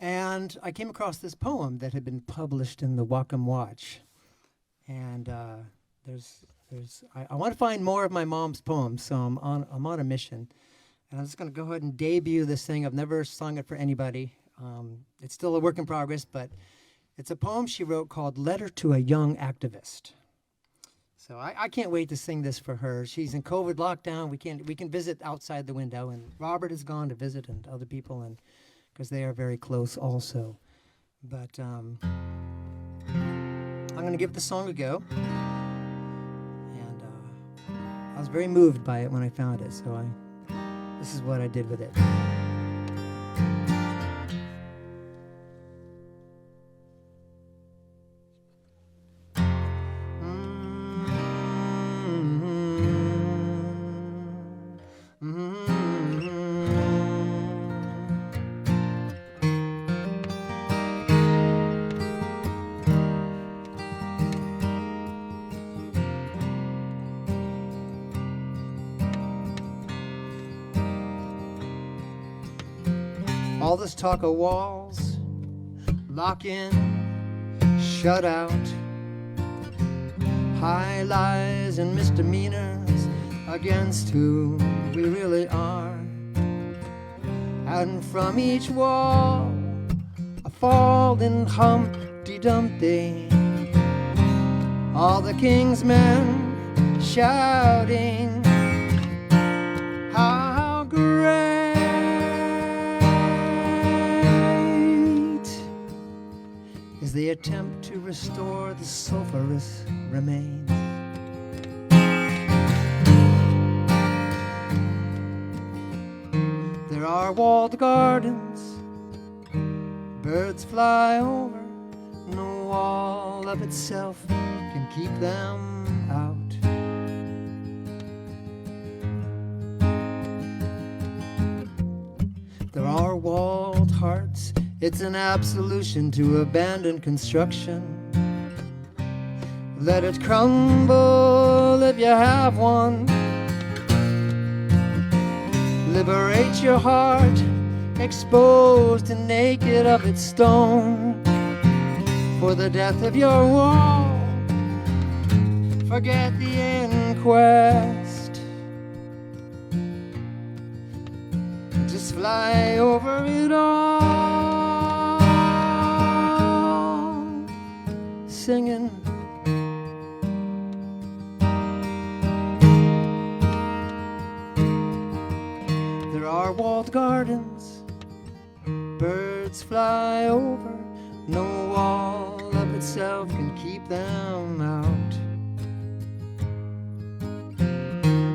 And I came across this poem that had been published in the Whatcom Watch. And I want to find more of my mom's poems, so I'm on a mission. And I'm just going to go ahead and debut this thing. I've never sung it for anybody. It's still a work in progress, but it's a poem she wrote called Letter to a Young Activist. So I can't wait to sing this for her. She's in COVID lockdown. We can visit outside the window, and Robert has gone to visit, and other people, and because they are very close also. But I'm going to give the song a go. And I was very moved by it when I found it, so this is what I did with it. All this talk of walls, lock in, shut out, high lies and misdemeanors against who we really are. And from each wall, a fallen Humpty Dumpty, all the king's men shouting, how great is the attempt to restore the sulphurous remains. There are walled gardens, birds fly over, no wall of itself can keep them out. There are walled hearts, it's an absolution to abandon construction. Let it crumble if you have one. Liberate your heart, exposed and naked of its stone. For the death of your wall, forget the inquest. Just fly over it all, singing. There are walled gardens, birds fly over, no wall of itself can keep them out.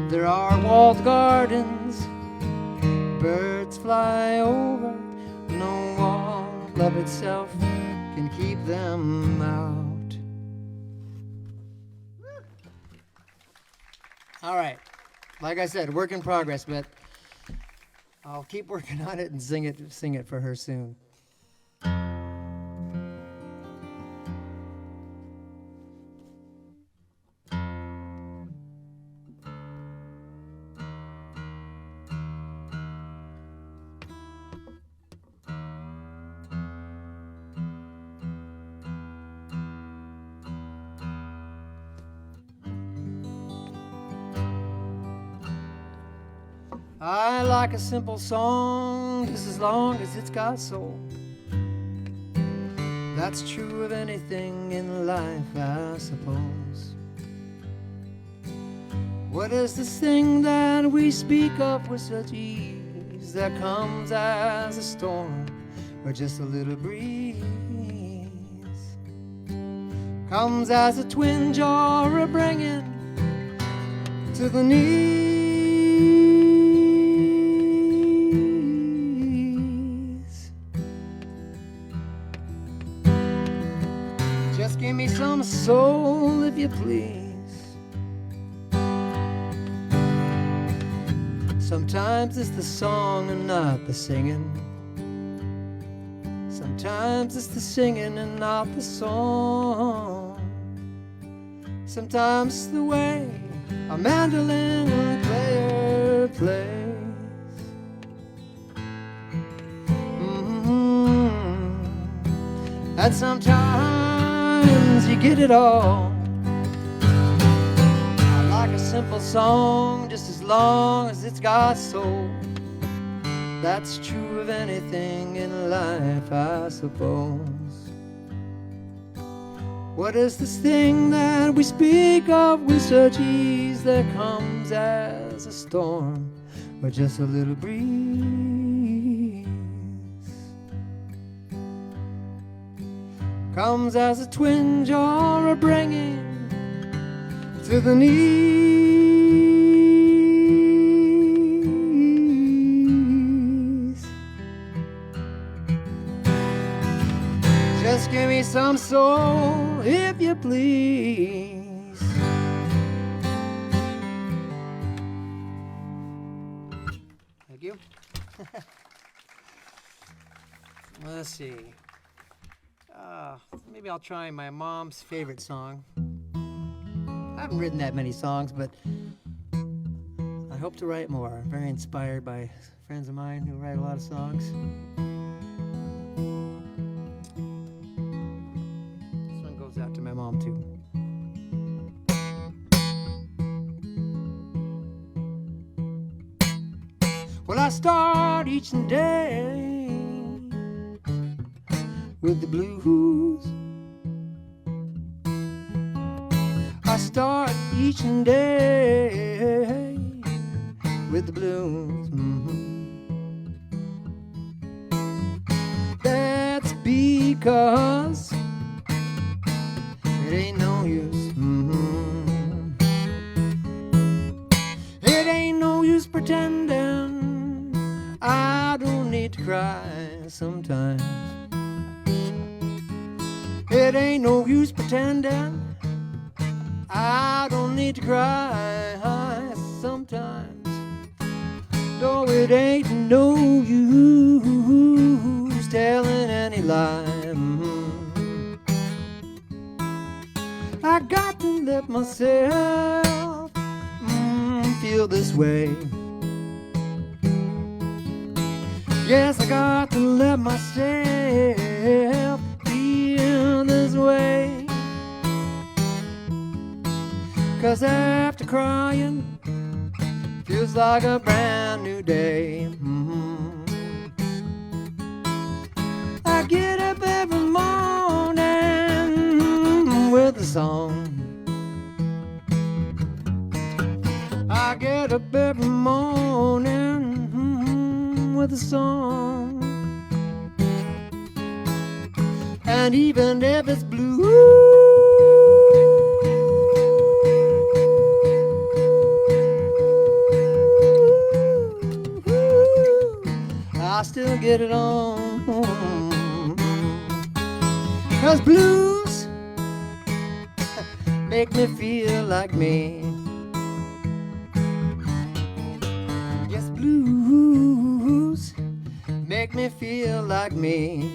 There are walled gardens, birds fly over, no wall of itself can keep them out. All right, like I said, work in progress, but I'll keep working on it and sing it for her soon. I like a simple song just as long as it's got soul. That's true of anything in life, I suppose. What is this thing that we speak of with such ease, that comes as a storm or just a little breeze? Comes as a twinge or a bringing to the knees. Just give me some soul, if you please. Sometimes it's the song and not the singing. Sometimes it's the singing and not the song. Sometimes it's the way a mandolin player plays. And sometimes you get it all. I like a simple song just as long as it's got soul. That's true of anything in life, I suppose. What is this thing that we speak of with such ease, that comes as a storm or just a little breeze? Comes as a twinge or a bringing to the knees. Just give me some soul, if you please. Thank you. Let's see. Maybe I'll try my mom's favorite song. I haven't written that many songs, but I hope to write more. I'm very inspired by friends of mine who write a lot of songs. This one goes out to my mom, too. Well, I start each day with the blues. I start each day with the blues. That's because it ain't no use. It ain't no use pretending I don't need to cry sometimes. It ain't no use pretending I don't need to cry sometimes. No, it ain't no use telling any lie. I got to let myself feel this way. Yes, I got to let myself feel this way. 'Cause after crying, feels like a brand new day. I get up every morning with a song. I get up every morning with a song. And even if it's blue, I still get it on. 'Cause blues make me feel like me. Yes, blues make me feel like me.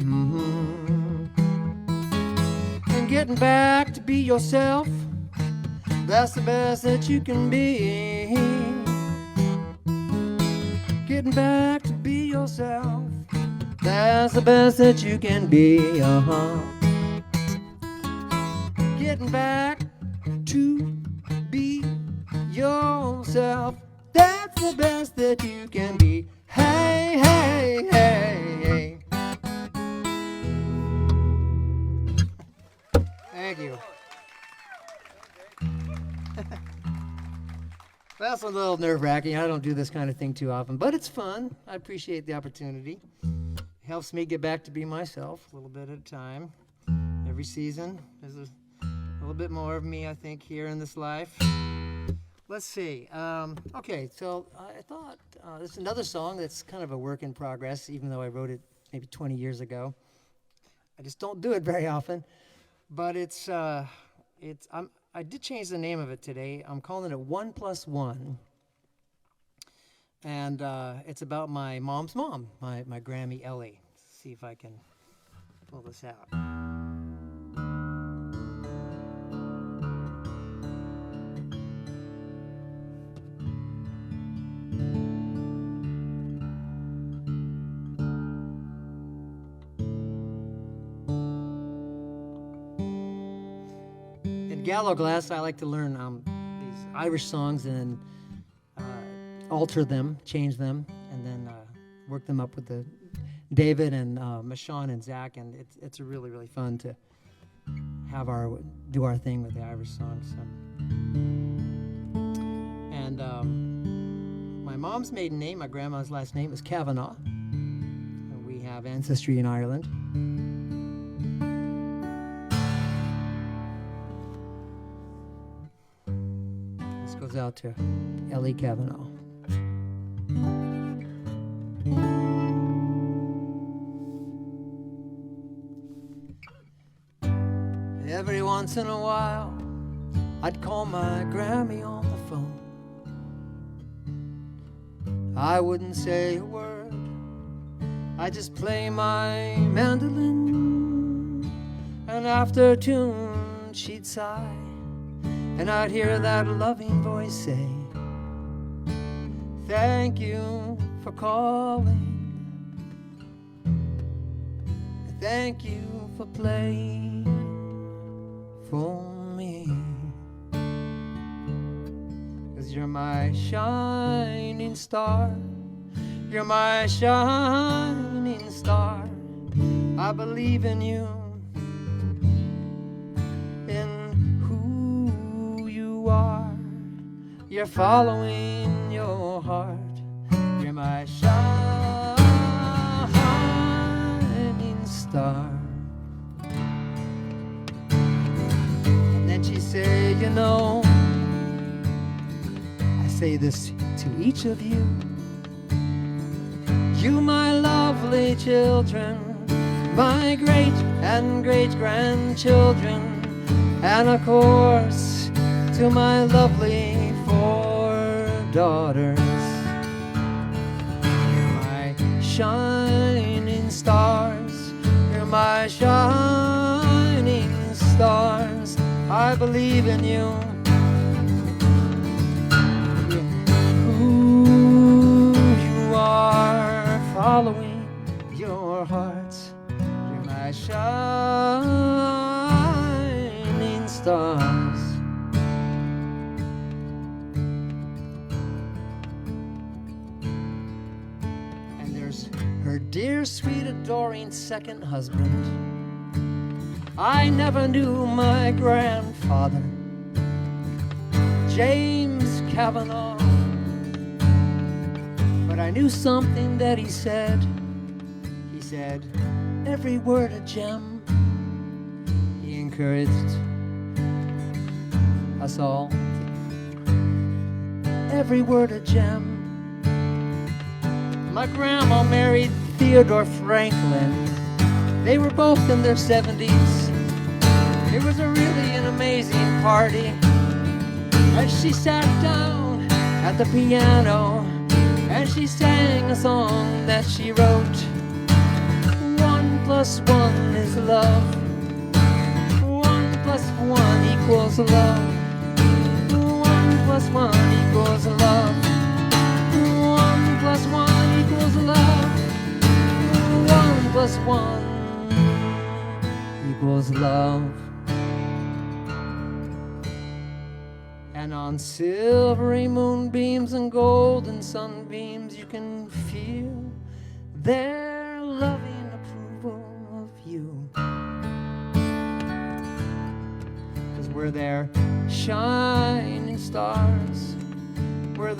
And getting back to be yourself, that's the best that you can be. Getting back to be yourself, that's the best that you can be. Getting back to be yourself, that's the best that you can be. Hey, hey, hey, hey. That's a little nerve-wracking. I don't do this kind of thing too often, but it's fun. I appreciate the opportunity. It helps me get back to be myself a little bit at a time. Every season, there's a little bit more of me, I think, here in this life. Let's see. Okay, so I thought this is another song that's kind of a work in progress, even though I wrote it maybe 20 years ago. I just don't do it very often. But I did change the name of it today. I'm calling it 1+1. And it's about my mom's mom, my Grammy Ellie. Let's see if I can pull this out. In Gallo Glass, I like to learn these Irish songs and then alter them, change them, and then work them up with David and Michonne and Zach, and it's really, really fun to do our thing with the Irish songs. And my mom's maiden name, my grandma's last name, is Kavanagh. And we have ancestry in Ireland. This goes out to Ellie Kavanagh. Every once in a while, I'd call my Grammy on the phone. I wouldn't say a word, I'd just play my mandolin. And after a tune, she'd sigh, and I'd hear that loving voice say, "Thank you for calling. Thank you for playing for me. 'Cause you're my shining star. You're my shining star. I believe in you, in who you are. You're following your heart. You're my shining star." And then she said, "You know, I say this to each of you. You, my lovely children, my great and great-grandchildren, and of course, to my lovely 4 daughters. You're my shining stars. You're my shining stars. I believe in you. Who you are, following your hearts. You're my shining stars. And there's her dear, sweet, adoring second husband. I never knew my grandfather, James Kavanagh, but I knew something that he said. He said, every word a gem. He encouraged us all. Every word a gem. My grandma married Theodore Franklin. They were both in their 70s. It was really an amazing party. As she sat down at the piano and she sang a song that she wrote. 1 + 1 is love. 1 + 1 equals love. 1 + 1 equals love. 1 + 1 equals love. 1 + 1 equals love. And on silvery moonbeams and golden sunbeams, you can feel their loving approval of you. 'Cause we're their shining stars.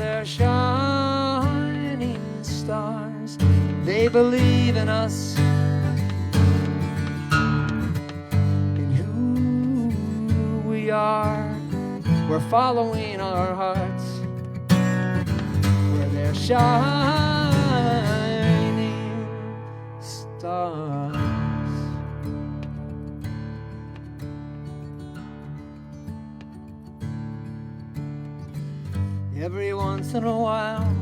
they're shining stars. They believe in us, in who we are. We're following our hearts where they're shining stars. Every once in a while,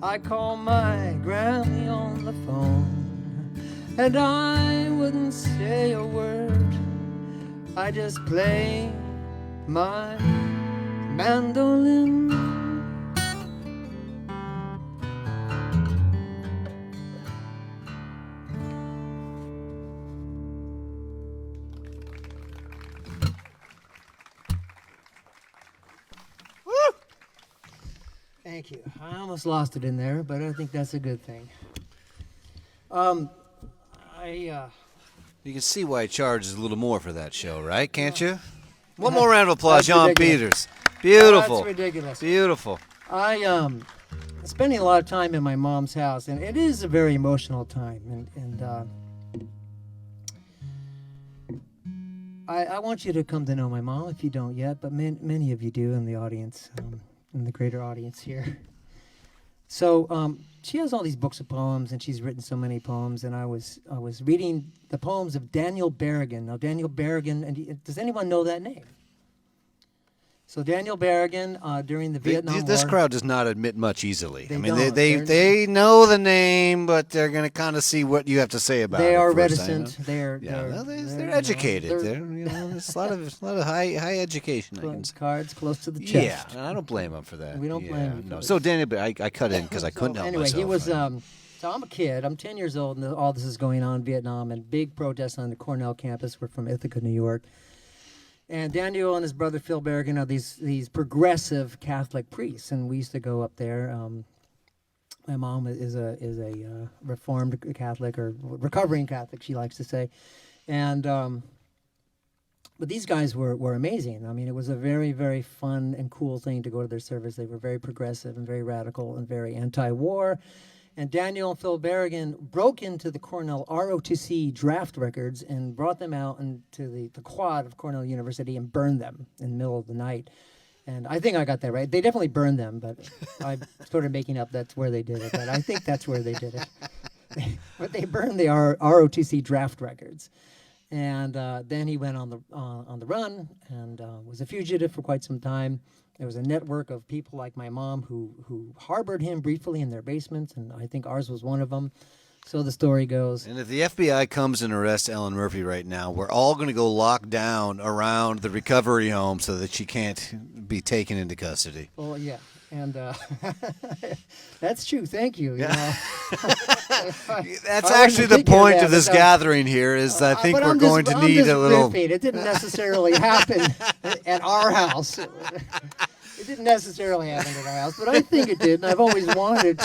I call my Grammy on the phone, and I wouldn't say a word. I just play my mandolin. Thank you. I almost lost it in there, but I think that's a good thing. You can see why he charges a little more for that show, right? Can't you? One more round of applause, That's John ridiculous. Peters. Beautiful. That's ridiculous. Beautiful. Spending a lot of time in my mom's house, and it is a very emotional time. And I want you to come to know my mom if you don't yet, but many of you do in the audience, in the greater audience here. So she has all these books of poems, and she's written so many poems. And I was reading the poems of Daniel Berrigan. Now, Daniel Berrigan, and does anyone know that name? So Daniel Berrigan, during the Vietnam War. This crowd does not admit much easily. They I mean, don't. they know the name, but they're going to kind of see what you have to say about it. They are first, reticent. they're educated. It's a lot of high education. I can say. Cards close to the chest. Yeah, and I don't blame him for that. We don't blame him for No. it. So Daniel, I cut in because I couldn't help anyway, myself. he was. So I'm a kid. I'm 10 years old, and all this is going on in Vietnam, and big protests on the Cornell campus. We're from Ithaca, New York. And Daniel and his brother Phil Berrigan are these progressive Catholic priests, and we used to go up there. My mom is a Reformed Catholic, or recovering Catholic, she likes to say, and but these guys were amazing. I mean, it was a very, very fun and cool thing to go to their service. They were very progressive and very radical and very anti-war. And Daniel and Phil Berrigan broke into the Cornell ROTC draft records and brought them out into the quad of Cornell University and burned them in the middle of the night. And I think I got that right. They definitely burned them, but I started making up that's where they did it. But I think that's where they did it. But they burned the ROTC draft records. And then he went on the run and was a fugitive for quite some time. There was a network of people like my mom who harbored him briefly in their basements, and I think ours was one of them. So the story goes. And if the FBI comes and arrests Ellen Murphy right now, we're all going to go lock down around the recovery home so that she can't be taken into custody. Well, yeah. And that's true. Thank you. Yeah. That's actually the point of this gathering here is I think we're going to need a little... It didn't necessarily happen at our house. It didn't necessarily happen at our house, but I think it did, and I've always wanted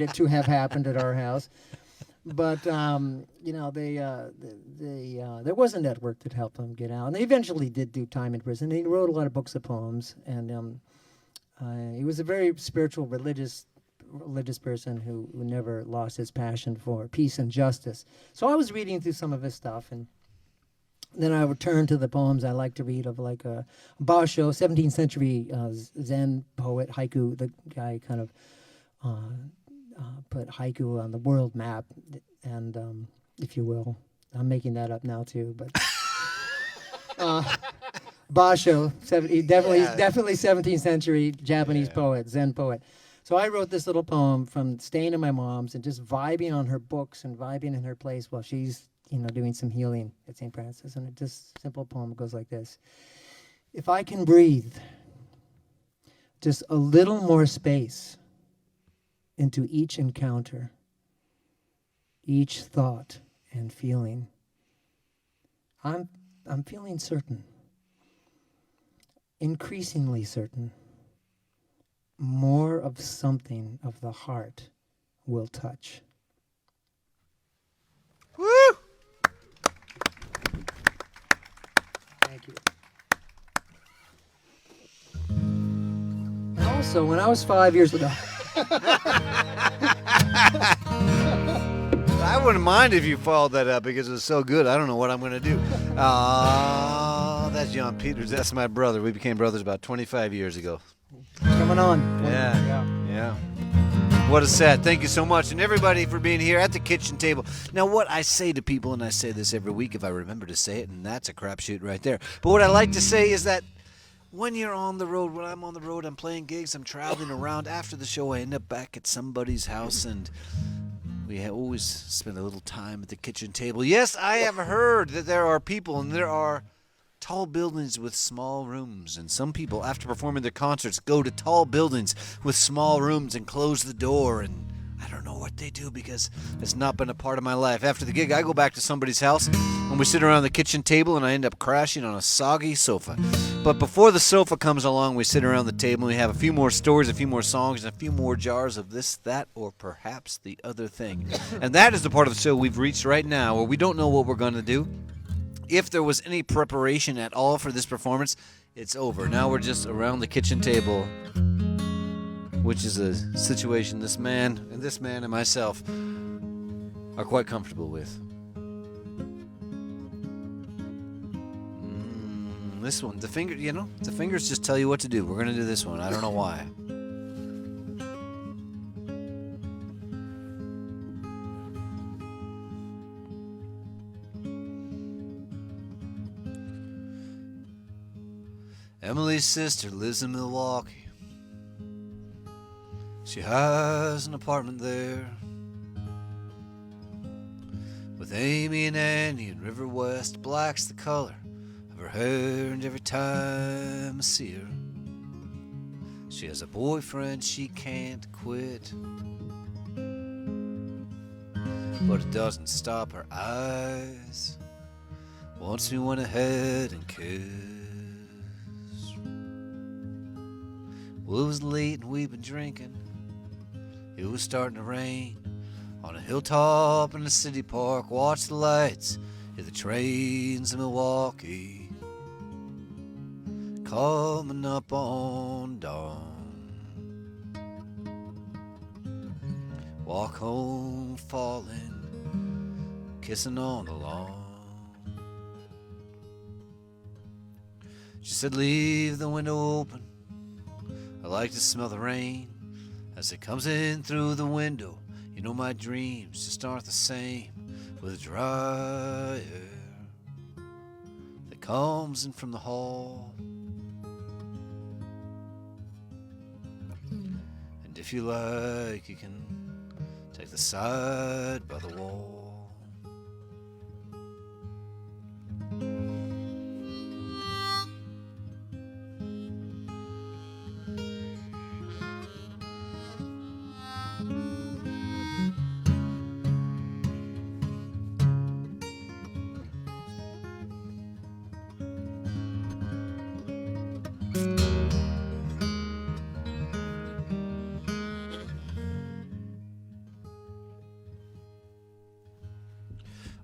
it to have happened at our house. But there was a network that helped them get out, and they eventually did do time in prison. He wrote a lot of books of poems, and he was a very spiritual, religious person who never lost his passion for peace and justice. So I was reading through some of his stuff, and then I would turn to the poems I like to read of like Basho, 17th century Zen poet, haiku. The guy kind of put haiku on the world map, and if you will, I'm making that up now too, but Basho, definitely 17th century Japanese poet, Zen poet. So I wrote this little poem from staying in my mom's and just vibing on her books and vibing in her place while she's doing some healing at St. Francis. And it just simple poem goes like this. If I can breathe just a little more space into each encounter, each thought and feeling, I'm feeling certain, increasingly certain, more of something of the heart will touch. Woo! Thank you. Also, when I was 5 years old, I wouldn't mind if you followed that up because it was so good. I don't know what I'm going to do. That's John Peters. That's my brother. We became brothers about 25 years ago. coming on. Yeah. What a set. Thank you so much. And everybody for being here at the kitchen table. Now, what I say to people, and I say this every week if I remember to say it, and that's a crapshoot right there. But what I like to say is that when you're on the road, when I'm on the road, I'm playing gigs, I'm traveling around. After the show, I end up back at somebody's house, and we always spend a little time at the kitchen table. Yes, I have heard that there are people, and there are tall buildings with small rooms, and some people, after performing their concerts, go to tall buildings with small rooms and close the door, and I don't know what they do because it's not been a part of my life. After the gig, I go back to somebody's house, and we sit around the kitchen table, and I end up crashing on a soggy sofa. But before the sofa comes along, we sit around the table, and we have a few more stories, a few more songs, and a few more jars of this, that, or perhaps the other thing. And that is the part of the show we've reached right now where we don't know what we're going to do. If there was any preparation at all for this performance, it's over. Now we're just around the kitchen table, which is a situation this man and myself are quite comfortable with. This one, the fingers just tell you what to do. We're going to do this one. I don't know why. Emily's sister lives in Milwaukee. She has an apartment there with Amy and Annie and River West. Black's the color of her hair, and every time I see her, she has a boyfriend she can't quit. But it doesn't stop her eyes. Once we went ahead and kissed. Well, it was late and we'd been drinking. It was starting to rain. On a hilltop in a city park, watch the lights of the trains in Milwaukee coming up on dawn. Walk home falling, kissing on the lawn. She said, leave the window open. I like to smell the rain as it comes in through the window. You know my dreams just aren't the same with dry air that comes in from the hall. And if you like, you can take the side by the wall.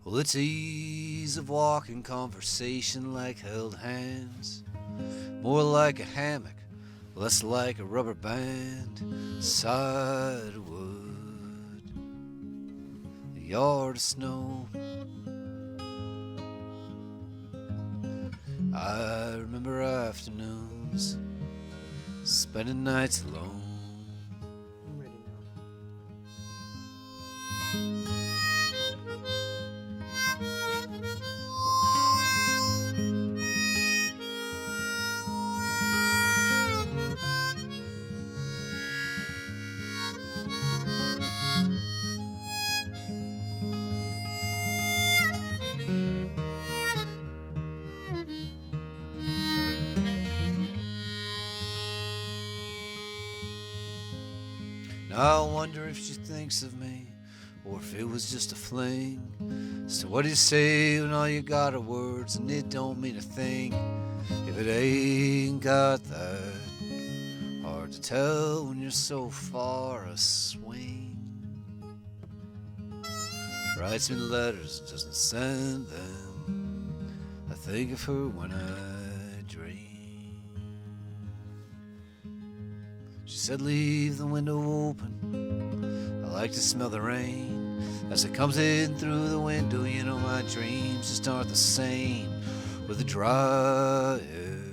Well, it's ease of walking, conversation like held hands, more like a hammock, less like a rubber band, side of wood, a yard of snow. I remember afternoons, spending nights alone. I'm ready now. I wonder if she thinks of me, or if it was just a fling. So what do you say when all you got are words and it don't mean a thing? If it ain't got that, hard to tell when you're so far a swing. Writes me letters, doesn't send them. I think of her when I dream. said leave the window open. I like to smell the rain as it comes in through the window. You know my dreams just aren't the same with the dry air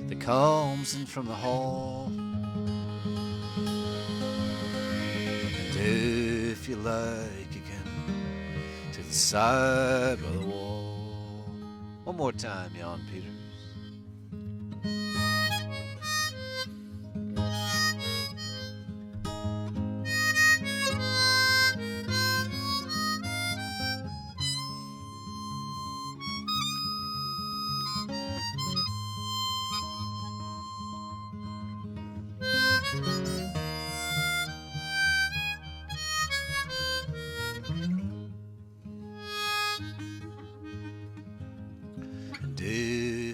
that comes in from the hall. And if you like, you can take the side by the wall. One more time, Jan Peters.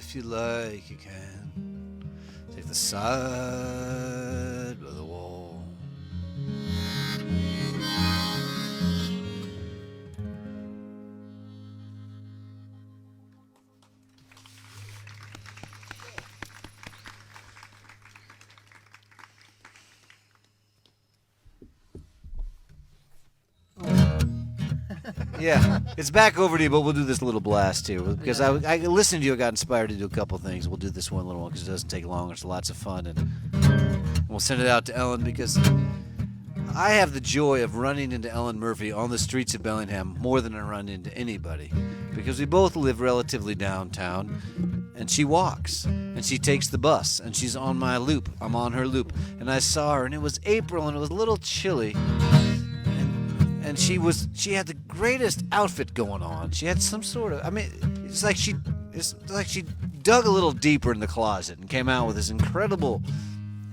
If you like, you can take the side by the wall. Yeah, it's back over to you, but we'll do this little blast here because I listened to you. I got inspired to do a couple things. We'll do this one little one because it doesn't take long. It's lots of fun, and we'll send it out to Ellen because I have the joy of running into Ellen Murphy on the streets of Bellingham more than I run into anybody because we both live relatively downtown, and she walks and she takes the bus and she's on my loop. I'm on her loop, and I saw her, and it was April, and it was a little chilly. And she had the greatest outfit going on. She had some sort of, it's like she dug a little deeper in the closet and came out with this incredible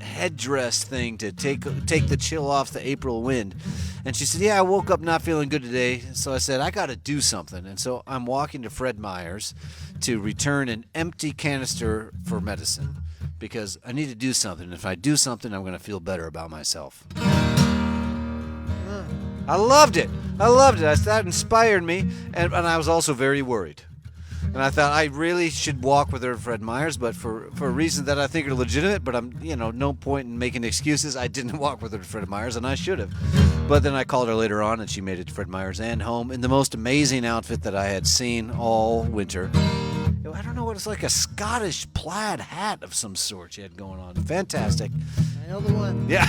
headdress thing to take the chill off the April wind. And she said, yeah, I woke up not feeling good today. So I said, I got to do something. And so I'm walking to Fred Meyer's to return an empty canister for medicine because I need to do something. If I do something, I'm going to feel better about myself. I loved it. That inspired me, and I was also very worried. And I thought I really should walk with her at Fred Meyer's, but for reasons that I think are legitimate, but I'm, no point in making excuses. I didn't walk with her to Fred Meyer's, and I should have. But then I called her later on, and she made it to Fred Meyer's and home in the most amazing outfit that I had seen all winter. I don't know what it's like, a Scottish plaid hat of some sort she had going on. Fantastic. I know the one. Yeah.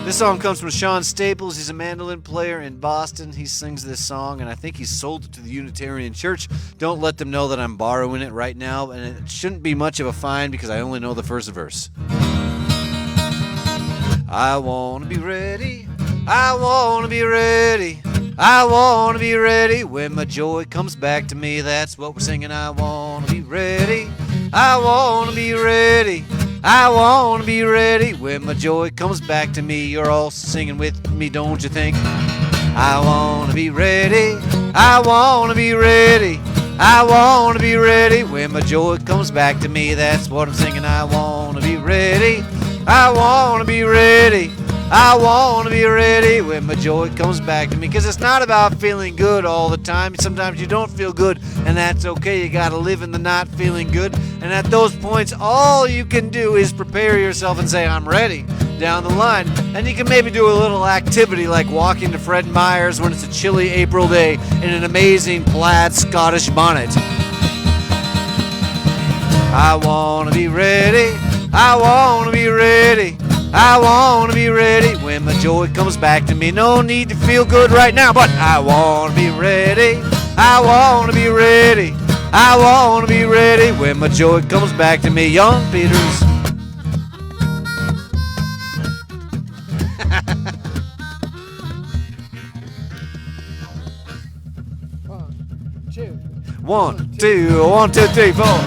This song comes from Sean Staples. He's a mandolin player in Boston. He sings this song, and I think he sold it to the Unitarian Church. Don't let them know that I'm borrowing it right now, and it shouldn't be much of a fine because I only know the first verse. I want to be ready. I want to be ready. I want to be ready when my joy comes back to me. That's what we're singing. I want to be ready. I want to be ready. I want to be ready when my joy comes back to me. You're all singing with me, don't you think? I want to be ready. I want to be ready. I want to be ready when my joy comes back to me. That's what I'm singing. I want to be ready. I want to be ready. I want to be ready when my joy comes back to me. Because it's not about feeling good all the time. Sometimes you don't feel good, and that's okay. You got to live in the not feeling good. And at those points, all you can do is prepare yourself and say, I'm ready, down the line. And you can maybe do a little activity like walking to Fred Meyer's when it's a chilly April day in an amazing plaid Scottish bonnet. I want to be ready. I want to be ready. I want to be ready when my joy comes back to me. No need to feel good right now, but I want to be ready. I want to be ready. I want to be ready when my joy comes back to me. Young Peters. One, two, three, four.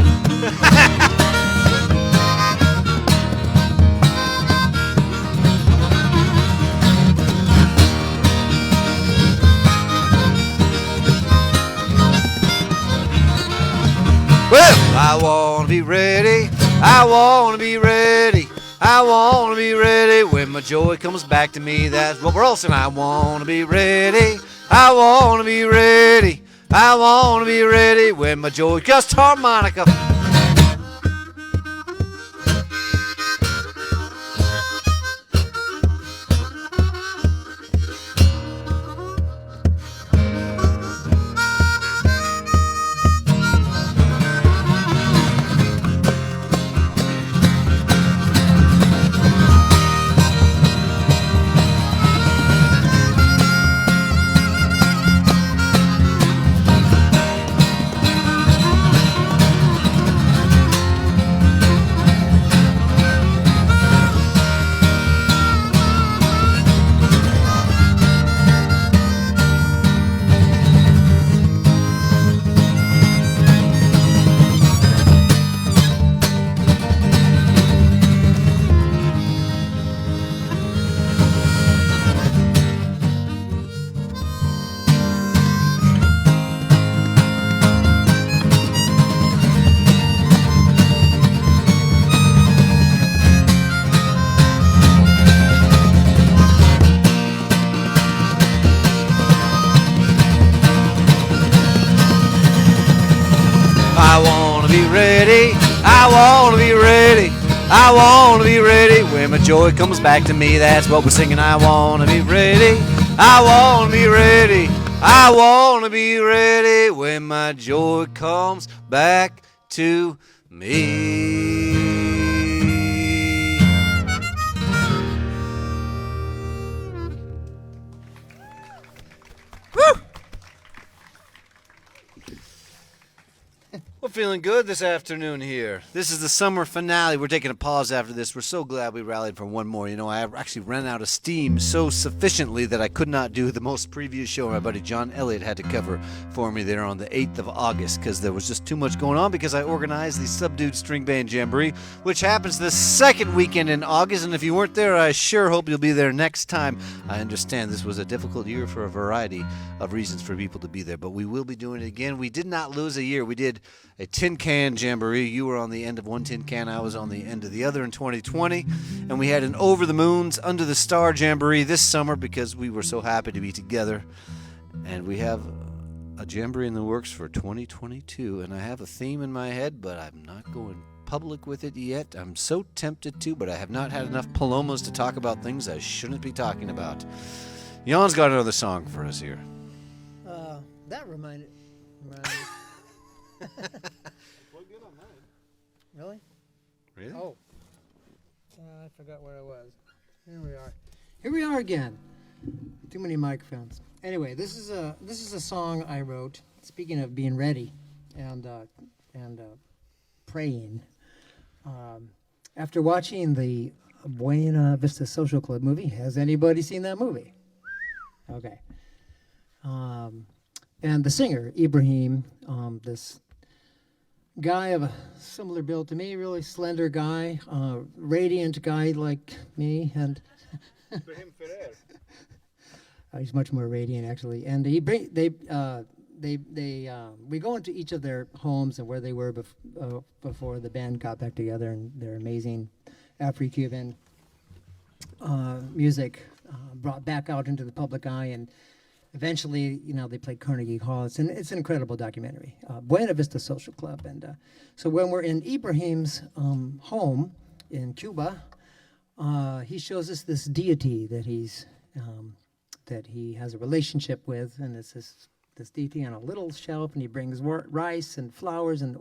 Well, I want to be ready. I want to be ready. I want to be ready when my joy comes back to me. That's what we're all saying. I want to be ready. I want to be ready. I want to be ready when my joy. Just harmonica. ready. I wanna be ready. I wanna be ready when my joy comes back to me. That's what we're singing. I wanna be ready. I wanna be ready. I wanna be ready when my joy comes back to me. Woo! We're feeling good this afternoon here. This is the summer finale. We're taking a pause after this. We're so glad we rallied for one more. You know, I actually ran out of steam so sufficiently that I could not do the most previous show my buddy John Elliott had to cover for me there on the 8th of August because there was just too much going on because I organized the Subdued String Band Jamboree, which happens the second weekend in August. And if you weren't there, I sure hope you'll be there next time. I understand this was a difficult year for a variety of reasons for people to be there, but we will be doing it again. We did not lose a year. We did a tin can jamboree. You were on the end of one tin can, I was on the end of the other in 2020, and we had an Over the Moons, Under the Star jamboree this summer because we were so happy to be together. And we have a jamboree in the works for 2022, and I have a theme in my head, but I'm not going public with it yet. I'm so tempted to, but I have not had enough palomas to talk about things I shouldn't be talking about. Jan's got another song for us here. That reminded me. Really? Really? Oh. I forgot where I was. Here we are. Here we are again. Too many microphones. Anyway, this is a song I wrote. Speaking of being ready and praying. After watching the Buena Vista Social Club movie, has anybody seen that movie? Okay. And the singer, Ibrahim, this guy of a similar build to me, really slender guy, radiant guy like me, and he's much more radiant actually. And we go into each of their homes and where they were before the band got back together, and their amazing Afro-Cuban music brought back out into the public eye, and eventually, you know, they played Carnegie Hall. It's an incredible documentary, Buena Vista Social Club. And so when we're in Ibrahim's home in Cuba, he shows us this deity that he has a relationship with, and it's this deity on a little shelf, and he brings rice and flowers and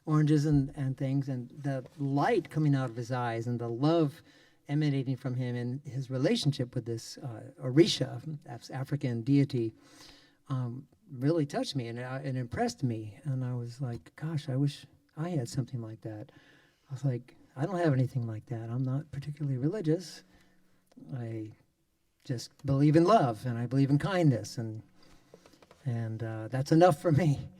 oranges and things, and the light coming out of his eyes and the love emanating from him and his relationship with this Orisha, African deity, really touched me and impressed me. And I was like, gosh, I wish I had something like that. I was like, I don't have anything like that. I'm not particularly religious. I just believe in love, and I believe in kindness, and that's enough for me.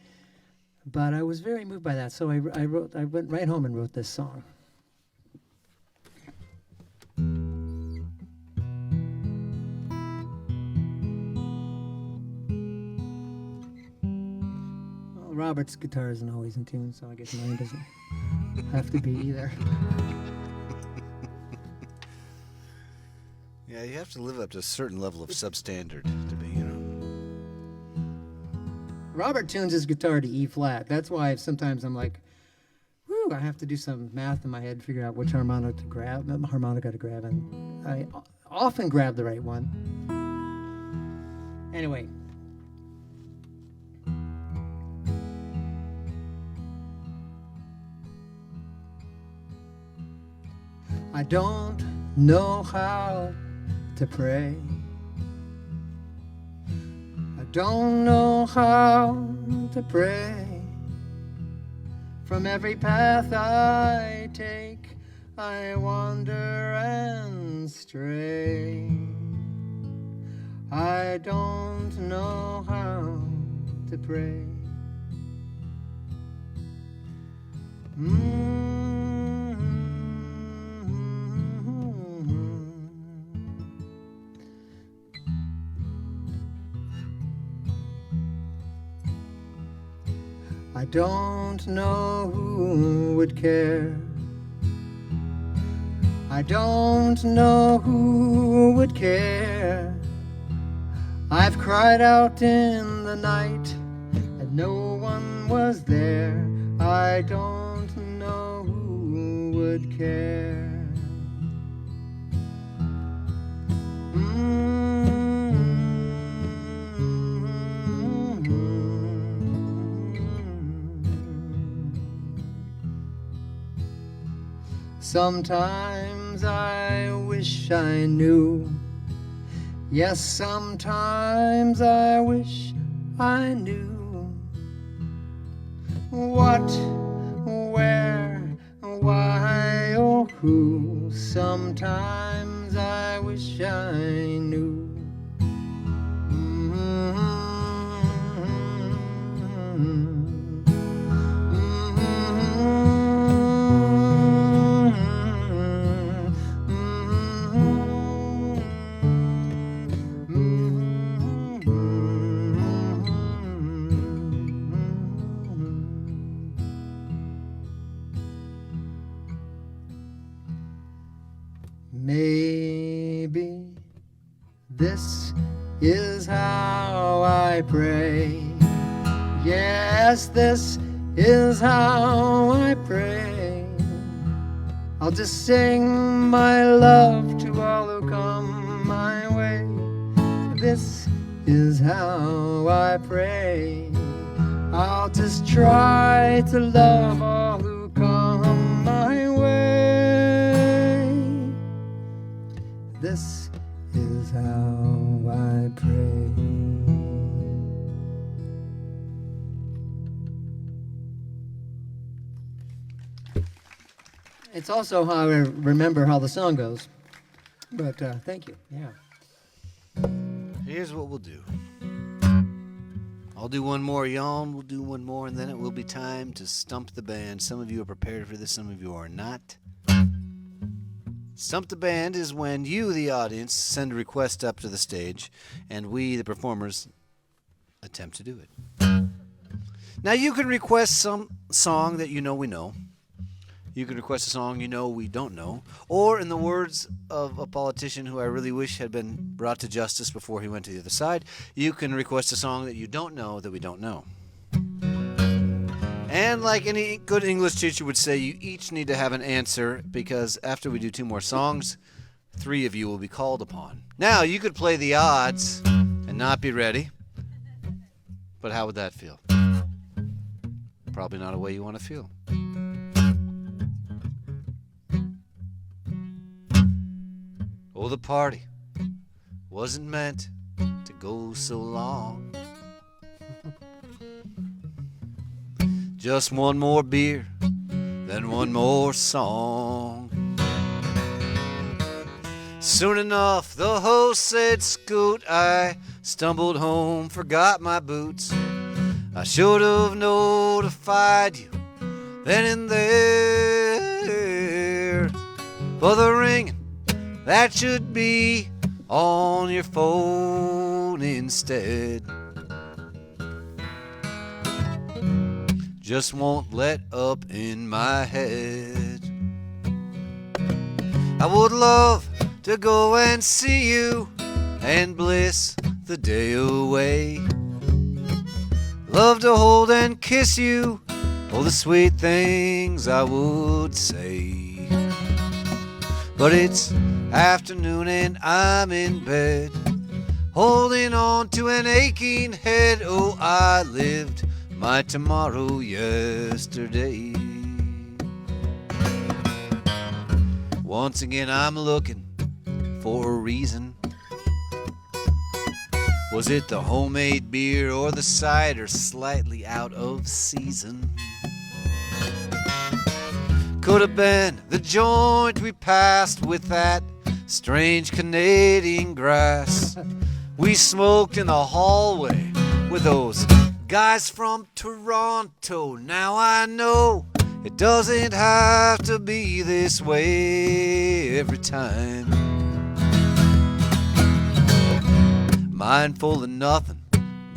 But I was very moved by that, so I went right home and wrote this song. Robert's guitar isn't always in tune, so I guess mine doesn't have to be either. Yeah, you have to live up to a certain level of substandard to be, you know. Robert tunes his guitar to E flat. That's why sometimes I'm like, whew, I have to do some math in my head to figure out which harmonica to grab, and I often grab the right one. Anyway. I don't know how to pray. I don't know how to pray. From every path I take, I wander and stray. I don't know how to pray. I don't know who would care. I don't know who would care. I've cried out in the night and no one was there. I don't know who would care. Sometimes I wish I knew. Yes, sometimes I wish I knew what, where, why, or who. Sometimes I wish I knew. Maybe this is how I pray. Yes, this is how I pray. I'll just sing my love to all who come my way. This is how I pray. I'll just try to love all who come my way. This is how I pray. It's also how I remember how the song goes. But thank you. Yeah. Here's what we'll do. I'll do one more, Jan will do one more, and then it will be time to stump the band. Some of you are prepared for this, some of you are not. Stump the band is when you, the audience, send a request up to the stage, and we, the performers, attempt to do it. Now, you can request some song that you know we know. You can request a song you know we don't know. Or, in the words of a politician who I really wish had been brought to justice before he went to the other side, you can request a song that you don't know that we don't know. And like any good English teacher would say, you each need to have an answer, because after we do 2 more songs, 3 of you will be called upon. Now, you could play the odds and not be ready, but how would that feel? Probably not a way you want to feel. Oh, the party wasn't meant to go so long. Just one more beer, then one more song. Soon enough, the host said, "Scoot." I stumbled home, forgot my boots. I should have notified you then and there. For the ringing, that should be on your phone instead. Just won't let up in my head. I would love to go and see you and bliss the day away. Love to hold and kiss you, oh, the sweet things I would say. But it's afternoon and I'm in bed, holding on to an aching head. Oh, I lived my tomorrow yesterday. Once again I'm looking for a reason. Was it the homemade beer or the cider slightly out of season? Could have been the joint we passed with that strange Canadian grass we smoked in the hallway with those guys from Toronto. Now I know it doesn't have to be this way every time. Mind full of nothing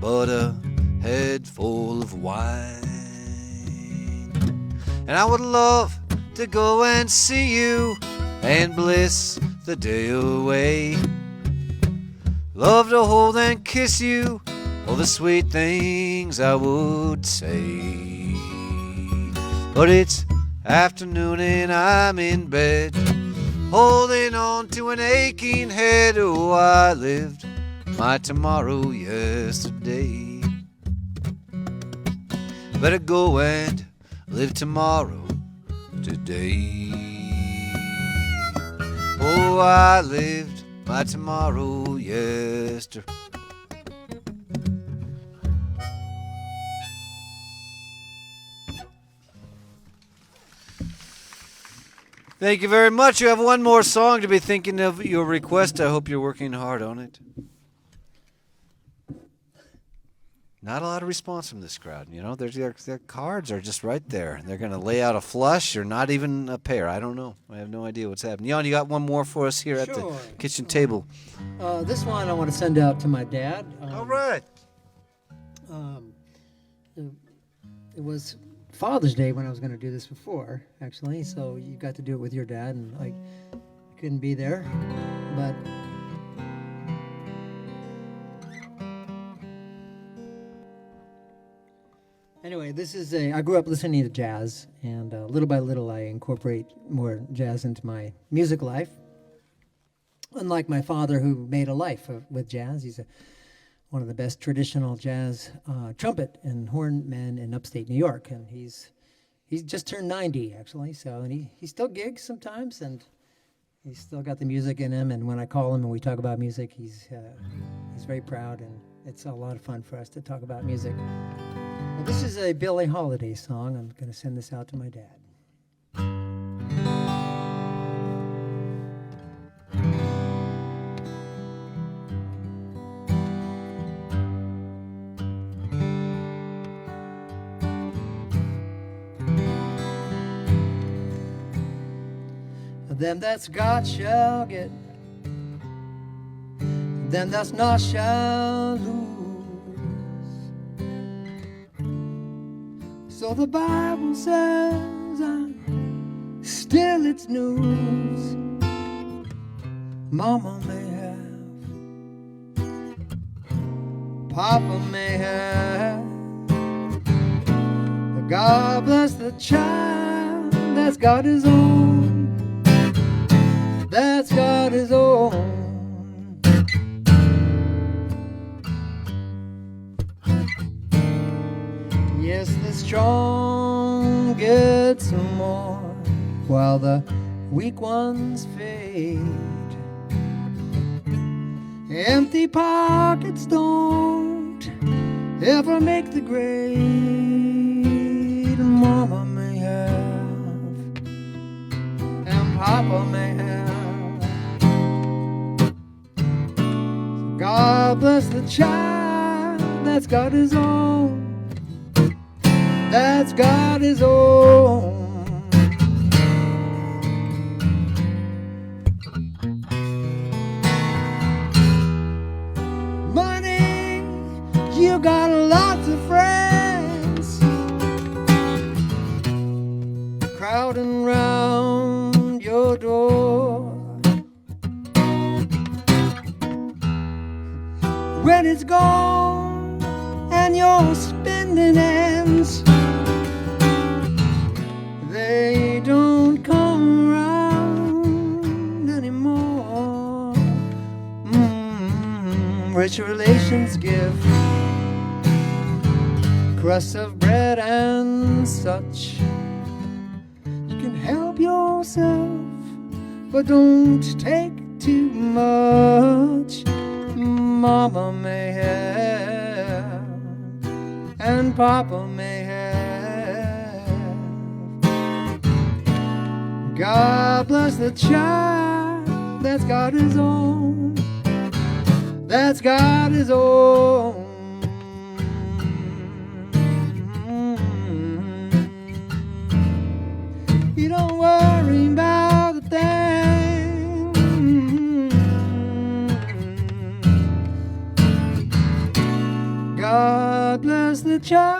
but a head full of wine. And I would love to go and see you and bliss the day away. Love to hold and kiss you, all the sweet things I would say. But it's afternoon and I'm in bed, holding on to an aching head. Oh, I lived my tomorrow yesterday. Better go and live tomorrow today. Oh, I lived my tomorrow yesterday. Thank you very much. You have one more song to be thinking of your request. I hope you're working hard on it. Not a lot of response from this crowd. You know, their cards are just right there. They're going to lay out a flush or not even a pair. I don't know. I have no idea what's happening. Jan, you got one more for us here at the kitchen table. This one I want to send out to my dad. All right. It was Father's Day when I was going to do this before, actually. So you got to do it with your dad, and I couldn't be there. But anyway, I grew up listening to jazz, and little by little I incorporate more jazz into my music life. Unlike my father, who made a life with jazz, he's one of the best traditional jazz trumpet and horn men in upstate New York, and he's just turned 90 actually. So, and he still gigs sometimes, and he's still got the music in him. And when I call him and we talk about music, he's very proud, and it's a lot of fun for us to talk about music. Well, this is a Billie Holiday song. I'm going to send this out to my dad. Them that's got shall get, them that's not shall lose. So the Bible says I'm still its news. Mama may have, Papa may have, but God bless the child that's got his own. That's got his own. Yes, the strong get some more, while the weak ones fade. Empty pockets don't ever make the grade. Mama may have, and Papa may have. God bless the child that's got his own. That's got his own. Money, you got lots of friends crowding round your door. When it's gone and your spending ends, they don't come around anymore. Rich relations give crusts of bread and such. You can help yourself, but don't take too much. Mama may have, and Papa may have. God bless the child that's got his own. That's got his own. You don't worry about a thing. God bless the child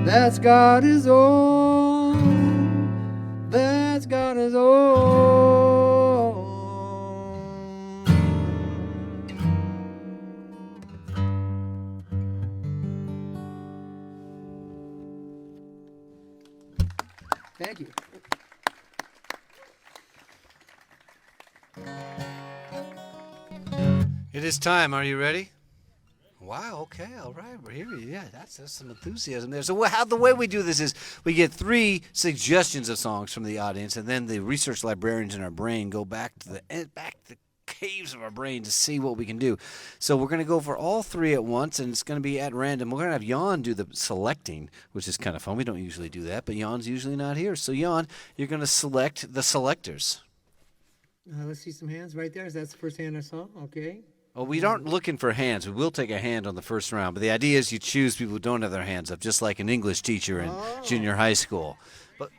that's got his own. That's got his own. Thank you. It is time. Are you ready? Wow, okay, all right, we're here. Yeah, that's some enthusiasm there. So how the way we do this is we get 3 suggestions of songs from the audience, and then the research librarians in our brain go back to the caves of our brain to see what we can do. So we're going to go for all 3 at once, and it's going to be at random. We're going to have Jan do the selecting, which is kind of fun. We don't usually do that, but Jan's usually not here. So Jan, you're going to select the selectors. Let's see some hands right there. That's the first hand I saw. Okay. Well, we aren't looking for hands. We will take a hand on the first round, but the idea is you choose people who don't have their hands up, just like an English teacher in junior high school. But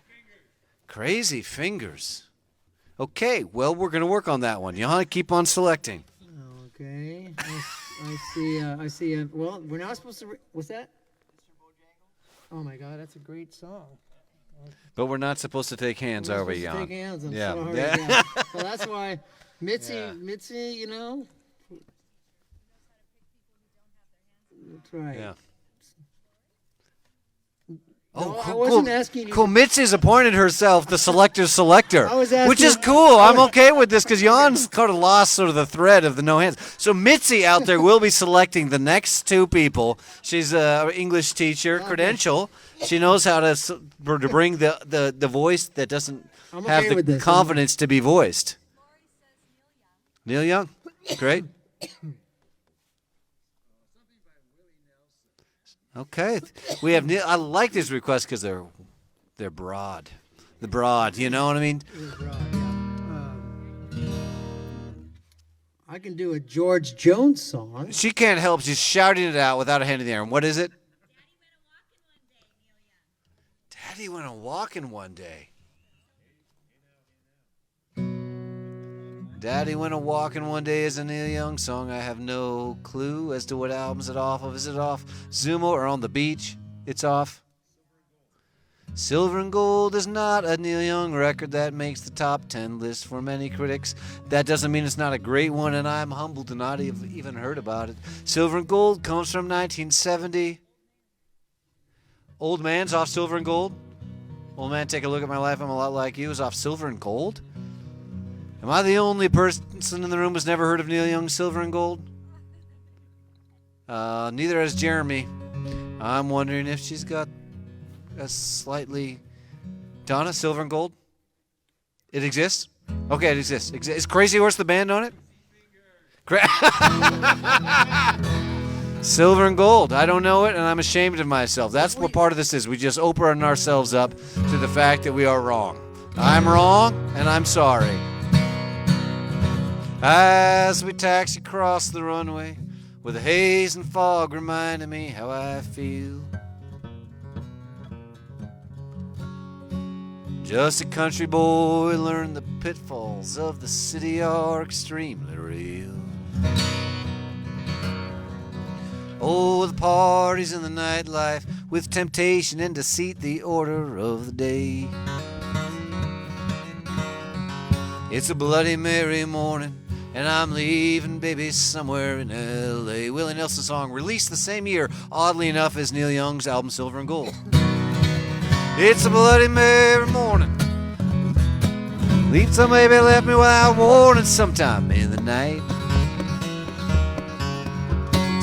crazy fingers. Okay, well, we're going to work on that one. Johanna, keep on selecting. Okay. I see. Well, we're not supposed to. What's that? Oh my God, that's a great song. But we're not supposed to take hands, are we, Jan? Take hands. I'm Yeah. sorry. Yeah. Yeah. So that's why Mitzi, you know. That's right. Yeah. No, I cool, wasn't cool. asking you. Cool. Mitzi's appointed herself the selector's selector, I was asking- which is cool. I'm okay with this because Jan's kind of lost sort of the thread of the no hands. So Mitzi out there will be selecting the next 2 people. She's an English teacher, credential. She knows how to bring the voice that doesn't I'm have okay the with this. confidence to be voiced. Neil Young. Great. Okay, we have. I like these requests because they're broad. The broad, you know what I mean? I can do a George Jones song. She can't help. She's shouting it out without a hand in the air. And what is it? Daddy went a walking one day. Daddy went a walking one day is a Neil Young song. I have no clue as to what album's it off of. Is it off Zumo or On the Beach? It's off. Silver and Gold is not a Neil Young record that makes the top 10 list for many critics. That doesn't mean it's not a great one, and I'm humbled to not have even heard about it. Silver and Gold comes from 1970. Old Man's off Silver and Gold. Old Man, Take a Look at My Life, I'm a Lot Like You is off Silver and Gold. Am I the only person in the room who's never heard of Neil Young's Silver and Gold? Neither has Jeremy. I'm wondering if she's got a slightly... Donna, Silver and Gold? It exists? Okay, it exists. Is Crazy Horse the band on it? Silver and Gold. I don't know it, and I'm ashamed of myself. That's what part of this is. We just open ourselves up to the fact that we are wrong. I'm wrong, and I'm sorry. As we taxi across the runway, with the haze and fog reminding me how I feel. Just a country boy learned the pitfalls of the city are extremely real. Oh, the parties and the nightlife, with temptation and deceit the order of the day. It's a Bloody Mary morning, and I'm leaving, baby, somewhere in L.A. Willie Nelson's song, released the same year, oddly enough, as Neil Young's album Silver and Gold. It's a Bloody Mary morning. Leave some baby left me without warning sometime in the night.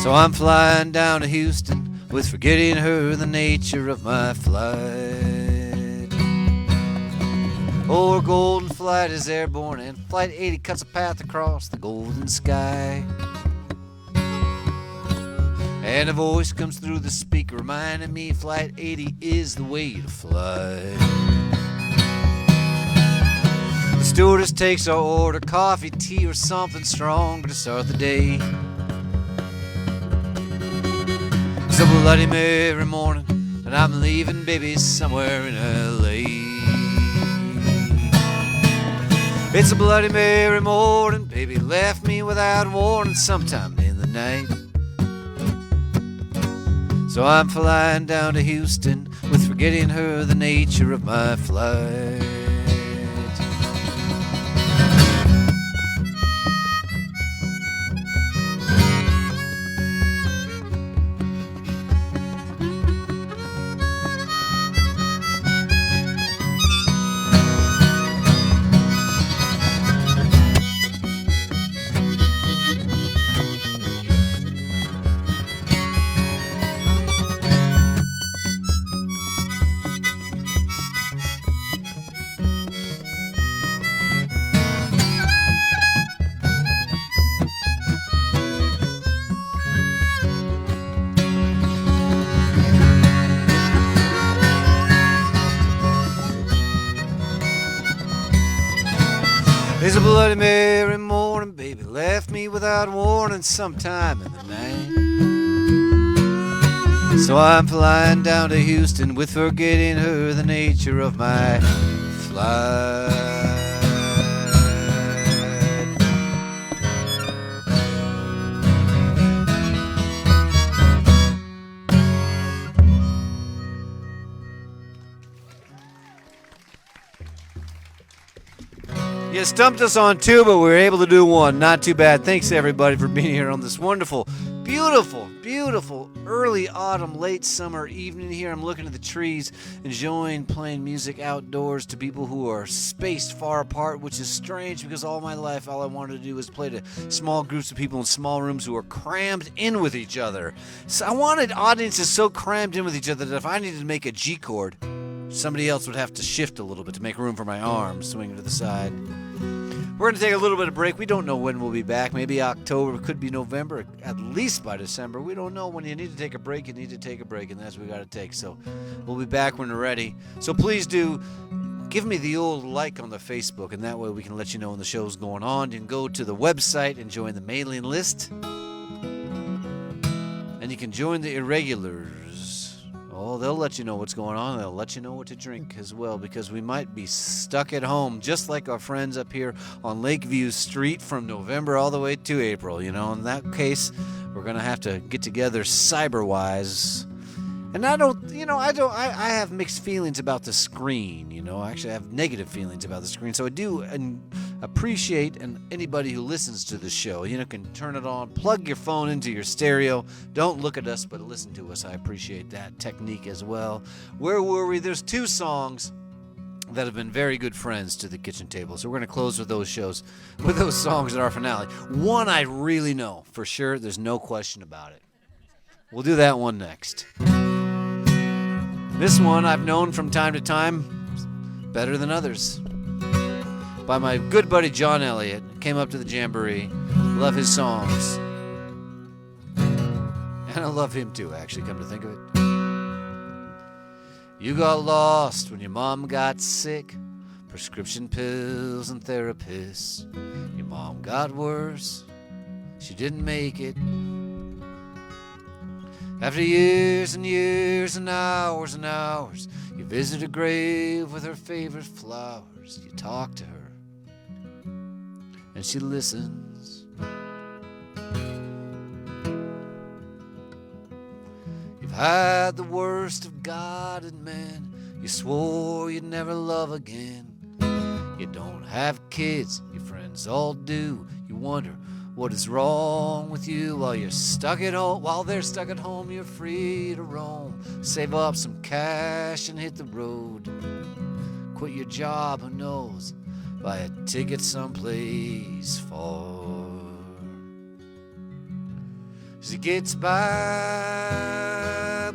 So I'm flying down to Houston with forgetting her the nature of my flight. Oh, her golden flight is airborne, and Flight 80 cuts a path across the golden sky. And a voice comes through the speaker reminding me Flight 80 is the way to fly. The stewardess takes our order, coffee, tea, or something stronger to start the day. It's a Bloody Mary morning, and I'm leaving, baby, somewhere in L.A. It's a Bloody Mary morning, baby left me without warning sometime in the night. So I'm flying down to Houston with forgetting her the nature of my flight. Bloody Mary morning, baby left me without warning sometime in the night. So I'm flying down to Houston with forgetting her, the nature of my flight. You stumped us on two, but we were able to do one. Not too bad. Thanks, everybody, for being here on this wonderful, beautiful, beautiful early autumn, late summer evening here. I'm looking at the trees, enjoying playing music outdoors to people who are spaced far apart, which is strange because all my life, all I wanted to do was play to small groups of people in small rooms who are crammed in with each other. So I wanted audiences so crammed in with each other that if I needed to make a G chord, somebody else would have to shift a little bit to make room for my arms swinging to the side. We're going to take a little bit of break. We don't know when we'll be back. Maybe October, could be November, at least by December. We don't know. When you need to take a break, you need to take a break, and that's what we got to take. So we'll be back when we're ready. So please do give me the old like on the Facebook, and that way we can let you know when the show's going on. You can go to the website and join the mailing list. And you can join the irregulars. Oh, they'll let you know what's going on. They'll let you know what to drink as well, because we might be stuck at home, just like our friends up here on Lakeview Street from November all the way to April. You know, in that case, we're going to have to get together cyber-wise. And I have mixed feelings about the screen, you know. Actually, I have negative feelings about the screen. So I do appreciate anybody who listens to the show, you know, can turn it on, plug your phone into your stereo. Don't look at us, but listen to us. I appreciate that technique as well. Where were we? There's two songs that have been very good friends to the kitchen table. So we're going to close with those songs at our finale. One I really know for sure. There's no question about it. We'll do that one next. This one I've known from time to time better than others. By my good buddy John Elliott. Came up to the Jamboree. Love his songs. And I love him too, actually, come to think of it. You got lost when your mom got sick. Prescription pills and therapists. Your mom got worse. She didn't make it. After years and years and hours, you visit her grave with her favorite flowers. You talk to her, and she listens. You've had the worst of God and man. You swore you'd never love again. You don't have kids, your friends all do. You wonder what is wrong with you while they're stuck at home. You're free to roam. Save up some cash and hit the road. Quit your job, who knows? Buy a ticket someplace far. It gets by,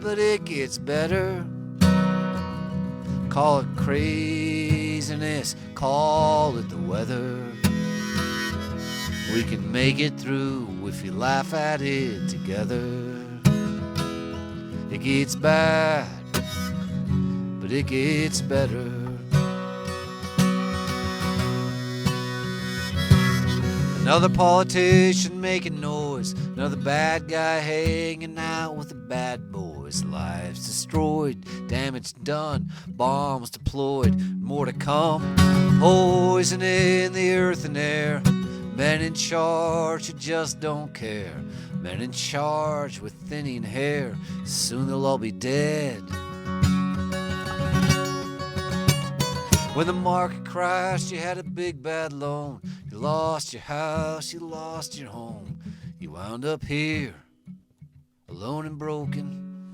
but it gets better. Call it craziness, call it the weather. We can make it through if we laugh at it together. It gets bad, but it gets better. Another politician making noise. Another bad guy hanging out with the bad boys. Lives destroyed, damage done, bombs deployed, more to come. Poison in the earth and air. Men in charge who just don't care. Men in charge with thinning hair. Soon they'll all be dead. When the market crashed, you had a big bad loan. You lost your house, you lost your home. You wound up here, alone and broken.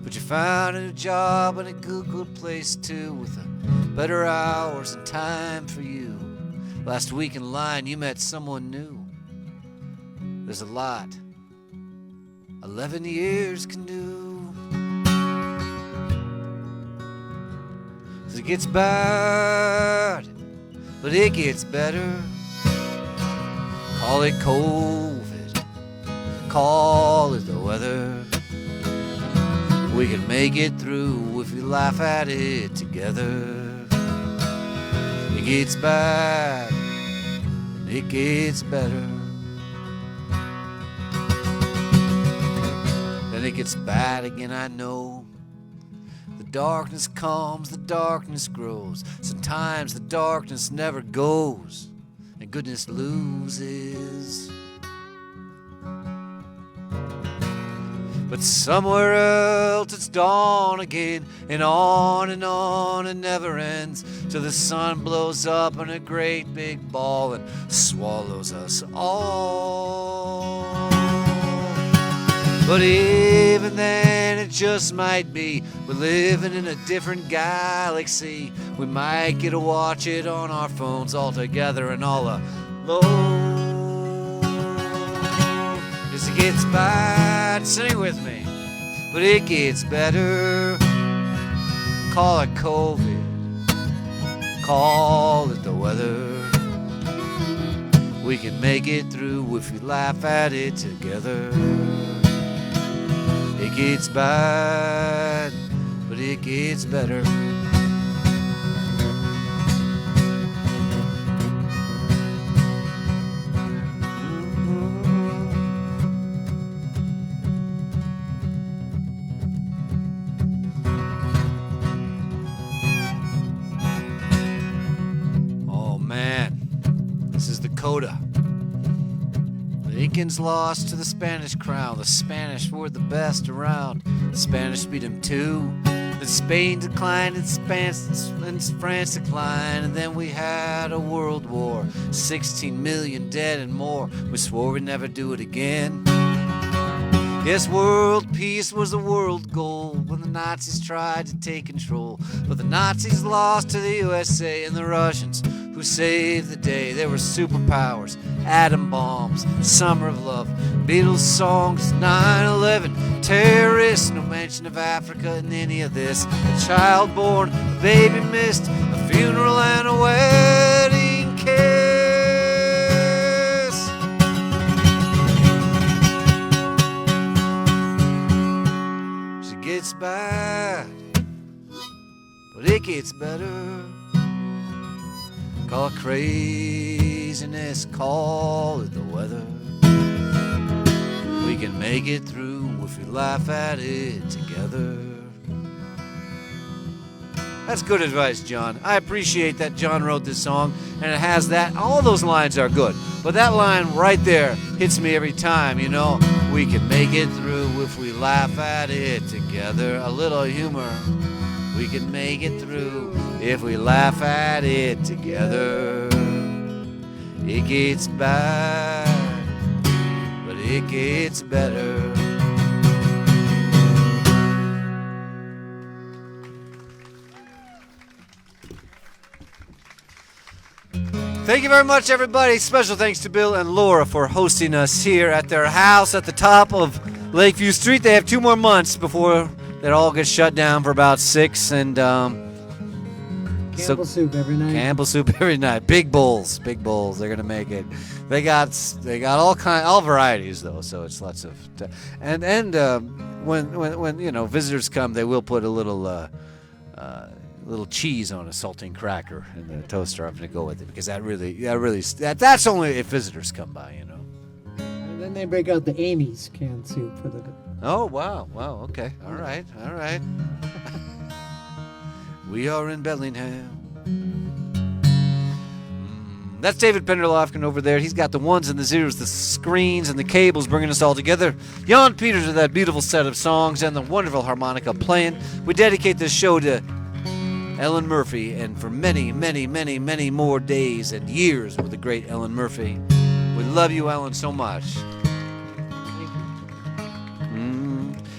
But you found a new job and a good place too, with better hours and time for you. Last week in line, you met someone new. There's a lot 11 years can do. It gets bad, but it gets better. Call it COVID, call it the weather. We can make it through if we laugh at it together. It It gets bad, and it gets better. Then it gets bad again, I know. The darkness comes, the darkness grows. Sometimes the darkness never goes, and goodness loses. But somewhere else it's dawn again, and on and on it never ends, till the sun blows up in a great big ball and swallows us all. But even then it just might be we're living in a different galaxy. We might get to watch it on our phones all together and all alone. As it gets bad, sing with me, but it gets better. Call it COVID, call it the weather. We can make it through if we laugh at it together. It gets bad, but it gets better. Oh man, this is the coda. The Incans lost to the Spanish crown. The Spanish were the best around. The Spanish beat them too. Then Spain declined and France declined. And then we had a world war. 16 million dead and more. We swore we'd never do it again. Yes, world peace was the world goal when the Nazis tried to take control. But the Nazis lost to the USA and the Russians who saved the day. There were superpowers, atom bombs, summer of love, Beatles songs, 9/11, terrorists, no mention of Africa in any of this. A child born, a baby missed, a funeral and a wedding kiss. She gets bad, but it gets better. Call it craziness, call it the weather. We can make it through if we laugh at it together. That's good advice, John. I appreciate that John wrote this song, and it has that. All those lines are good, but that line right there hits me every time, you know. We can make it through if we laugh at it together. A little humor. We can make it through if we laugh at it together. It gets bad, but it gets better. Thank you very much, everybody. Special thanks to Bill and Laura for hosting us here at their house at the top of Lakeview Street. They have 2 more months before it all gets shut down for about 6, and Campbell's Soup every night. Campbell's Soup every night. Big bowls. They're gonna make it. They got all varieties though, so it's lots of. When you know visitors come, they will put a little cheese on a saltine cracker in the toaster oven to go with it, because that's only if visitors come by, you know. And then they break out the Amy's canned soup for the. Oh, wow, okay, all right. We are in Bellingham. That's David Penderlofkin over there. He's got the ones and the zeros, the screens and the cables bringing us all together. Jan Peters with that beautiful set of songs and the wonderful harmonica playing. We dedicate this show to Ellen Murphy, and for many, many, many, many more days and years with the great Ellen Murphy. We love you, Ellen, so much.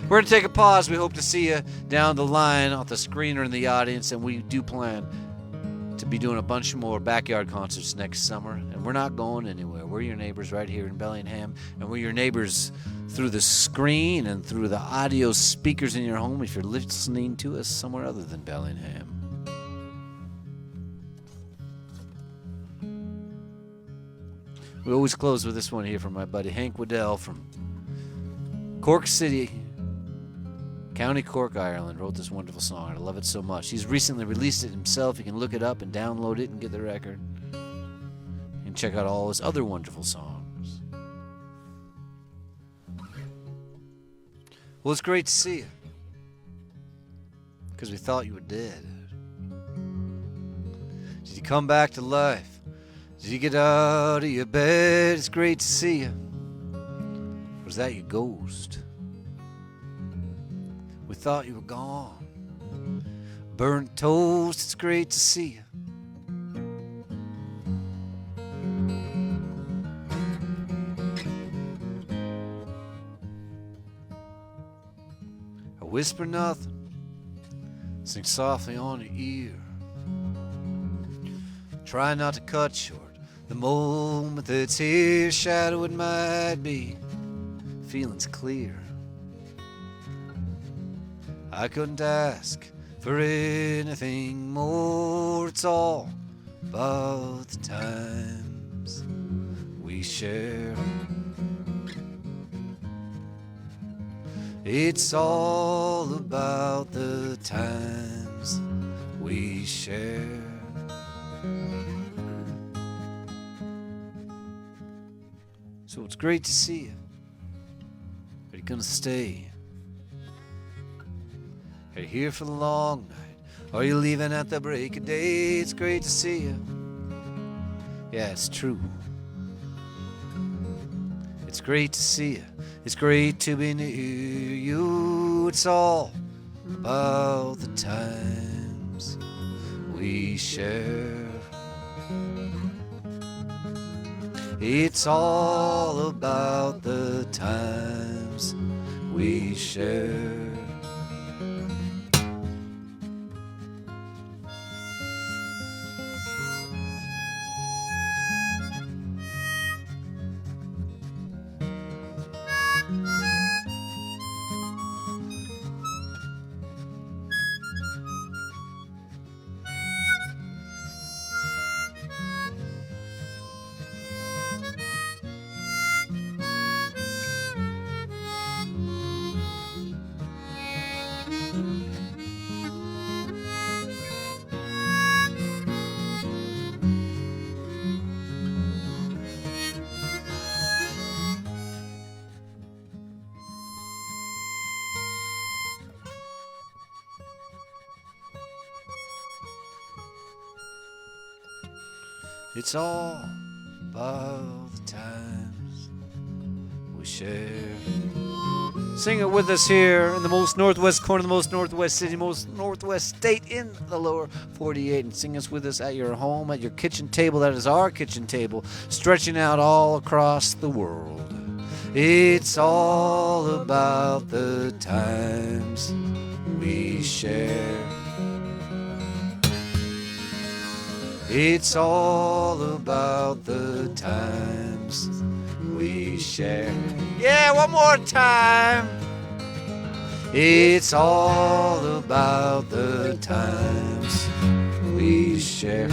We're going to take a pause. We hope to see you down the line off the screen or in the audience, and we do plan to be doing a bunch more backyard concerts next summer, and we're not going anywhere. We're your neighbors right here in Bellingham, and we're your neighbors through the screen and through the audio speakers in your home if you're listening to us somewhere other than Bellingham. We always close with this one here from my buddy Hank Waddell from Cork City, County Cork, Ireland, wrote this wonderful song. I love it so much. He's recently released it himself. You can look it up and download it and get the record. And check out all his other wonderful songs. Well, it's great to see you. Because we thought you were dead. Did you come back to life? Did you get out of your bed? It's great to see you. Or was that your ghost? We thought you were gone. Burnt toast, it's great to see you. I whisper nothing, sing softly on your ear. Try not to cut short the moment that's here. Shadow it might be, feeling's clear. I couldn't ask for anything more. It's all about the times we share. It's all about the times we share. So it's great to see you. Are you gonna stay? Are you here for the long night? Are you leaving at the break of day? It's great to see you. Yeah, it's true. It's great to see you. It's great to be near you. It's all about the times we share. It's all about the times we share. It's all about the times we share. Sing it with us here in the most northwest corner, the most northwest city, most northwest state in the lower 48. And sing us with us at your home, at your kitchen table. That is our kitchen table, stretching out all across the world. It's all about the times we share. It's all about the times we share. Yeah, one more time. It's all about the times we share.